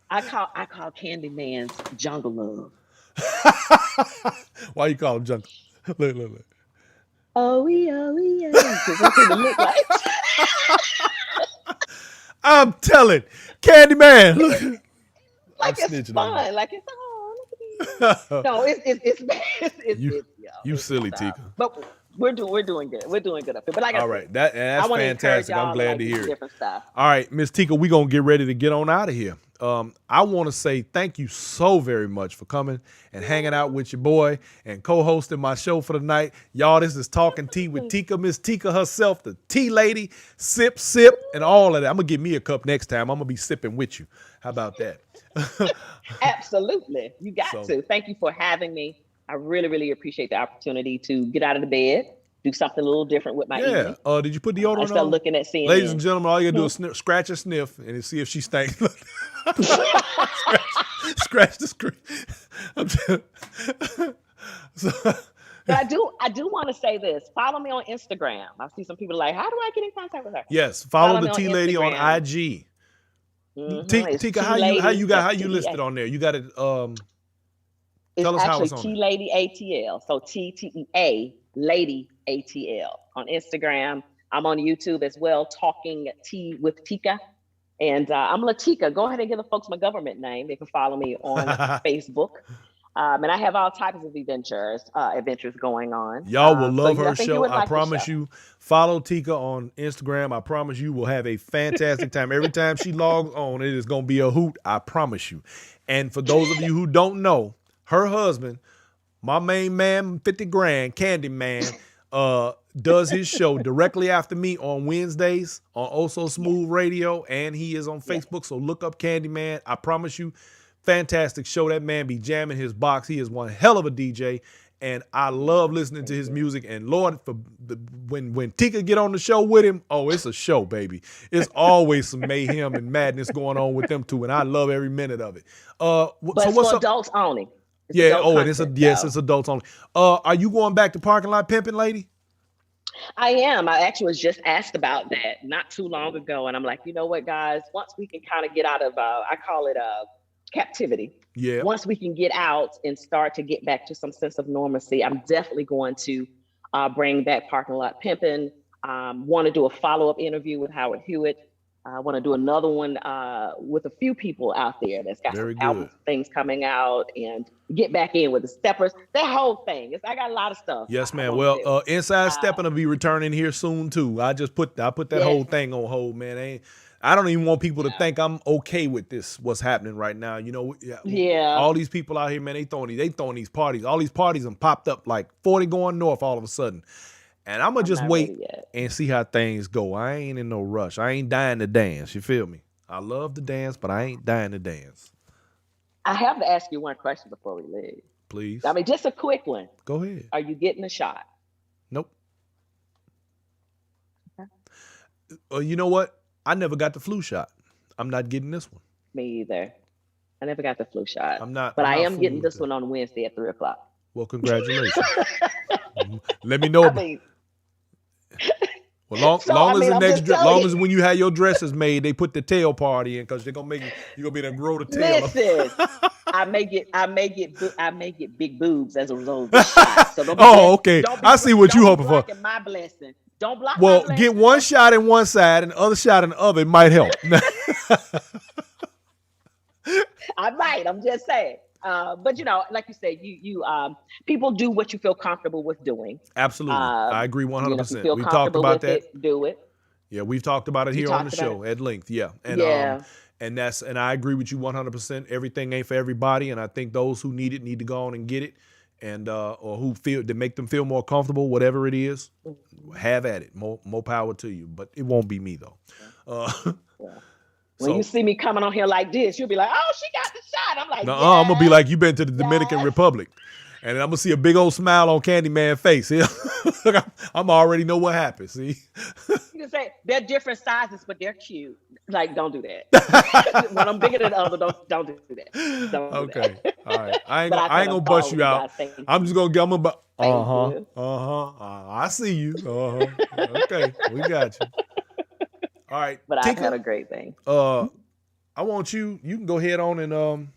I call Candyman's Jungle Love. Why you call him junk? Look. Oh yeah, because that's what it look like. I'm telling Candyman. Look, I'm Like it's snitching on fun. Like it's look at you. these. No, You silly it's, Tika. but we're doing good. We're doing good up here. But like I All said, right, that's I want to encourage fantastic. y'all I'm to glad like to do hear some it. different stuff. All right, Miss Tika, we're going to get ready to get on out of here. I want to say thank you so very much for coming and hanging out with your boy and co-hosting my show for the night. Y'all, this is Talking Tea with Tika, Miss Tika herself, the tea lady, sip, and all of that. I'm going to give me a cup next time. I'm going to be sipping with you. How about that? Absolutely. You got to. Thank you for having me. I really, really appreciate the opportunity to get out of the bed, do something a little different with my Yeah. evening. Did you put deodorant Instead of on? looking at CNN. Ladies and gentlemen, all you got to do is scratch a sniff and see if she stinks. scratch the screen. But I do want to say this. Follow me on Instagram. I see some people like, how do I get in contact with her? Yes, follow the me Tea on Lady on Instagram. IG. It's Tika, how you listed on there? You got it. It's Tell us how actually it's on T there. Lady ATL. So TTEA Lady ATL on Instagram. I'm on YouTube as well, Talking Tea with Tika. And I'm Latika. Go ahead and give the folks my government name. They can follow me on Facebook. And I have all types of adventures going on. Y'all will love her I think you show. would I like the promise show. you. Follow Tika on Instagram. I promise you will have a fantastic time. Every time she logs on, it is going to be a hoot. I promise you. And for those of you who don't know, her husband, my main man, 50 grand, Candyman, does his show directly after me on Wednesdays on Oh So Smooth Radio, and he is on Facebook. So look up Candyman. I promise you, fantastic show. That man be jamming his box. He is one hell of a DJ, and I love listening to his music. And Lord, when Tika get on the show with him, oh, it's a show, baby. It's always some mayhem and madness going on with them two, and I love every minute of it. But so it's what's for up? adults only. It's Yeah. adult Oh, and content, it's adults only. Are you going back to parking lot pimping, lady? I am. I actually was just asked about that not too long ago. And I'm like, you know what, guys, once we can kind of get out of, I call it captivity. Yeah. Once we can get out and start to get back to some sense of normalcy, I'm definitely going to bring back parking lot pimping. Want to do a follow-up interview with Howard Hewitt. I want to do another one with a few people out there that's got Very some album things coming out and get back in with the steppers. That whole thing. I got a lot of stuff. Yes, man. Well, Inside Stepping will be returning here soon too. I put that whole thing on hold, man. I don't even want people to think I'm okay with this. What's happening right now? You know, all these people out here, man. They throwing these parties. All these parties have popped up like 40 going north all of a sudden. And I'm just wait and see how things go. I ain't in no rush. I ain't dying to dance. You feel me? I love to dance, but I ain't dying to dance. I have to ask you one question before we leave. Please. I mean, just a quick one. Go ahead. Are you getting a shot? Nope. You know what? I never got the flu shot. I'm not getting this one. Me either. I never got the flu shot. I'm not. But I'm I not am getting fooling this with one on Wednesday at 3:00. Well, congratulations. Let me know. I mean, Well, long I'm as just telling you. when you have your dresses made, they put the tail party in because they're gonna make you're gonna be able to grow the tail. Listen, I may get big boobs as a result of the shot. So okay. I see what you hoping for. My blessing. Don't block Well, my blessing. get one shot in one side and the other shot in the other. It might help. I might. I'm just saying. But like you said, you people do what you feel comfortable with doing. Absolutely, I agree 100%. We talked about that. Do it. Yeah, we've talked about it here on the show at length. Yeah, and and I agree with you 100%. Everything ain't for everybody, and I think those who need it need to go on and get it, and or who feel to make them feel more comfortable, whatever it is, have at it. More power to you, but it won't be me though. When you see me coming on here like this, you'll be like, "Oh, she got the shot." I'm like, "No, I'm gonna be like, you been to the Dominican Republic," and I'm gonna see a big old smile on Candyman's face. I'm already know what happened. See, you can say they're different sizes, but they're cute. Like, don't do that. When I'm bigger than the other, don't do that. Don't do that. All right. I ain't gonna bust you out. I'm just gonna get them about. I see you. Okay, we got you. All right, but I've had a great thing. I want you can go ahead on and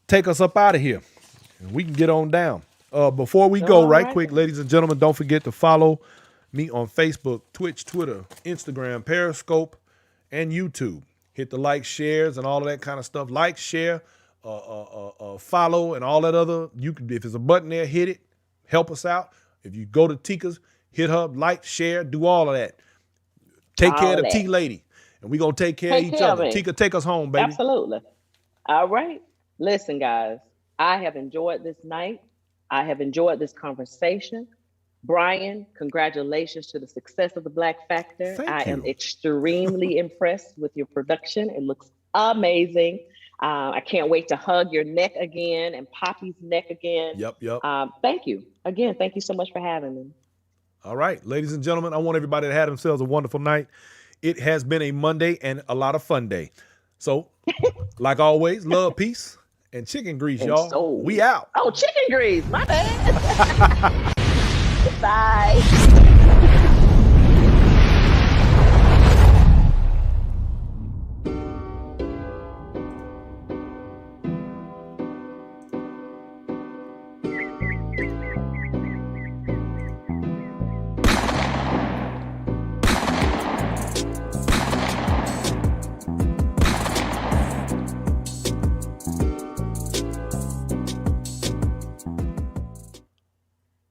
take us up out of here. And we can get on down. Before we go, quick, ladies and gentlemen, don't forget to follow me on Facebook, Twitch, Twitter, Instagram, Periscope, and YouTube. Hit the like, shares, and all of that kind of stuff. Like, share, follow, and all that other. You can, if there's a button there, hit it. Help us out. If you go to Tika's, hit her, like, share, do all of that. Take care of the T lady, and we're going to take care of each other. Tika, take us home, baby. Absolutely. All right. Listen, guys, I have enjoyed this night. I have enjoyed this conversation. Brian, congratulations to the success of the Black Factor. I am extremely impressed with your production. It looks amazing. I can't wait to hug your neck again and Poppy's neck again. Yep. Thank you. Again, thank you so much for having me. All right, ladies and gentlemen, I want everybody to have themselves a wonderful night. It has been a Monday and a lot of fun day. So, like always, love, peace, and chicken grease, y'all. We out. Oh, chicken grease. My bad. Bye.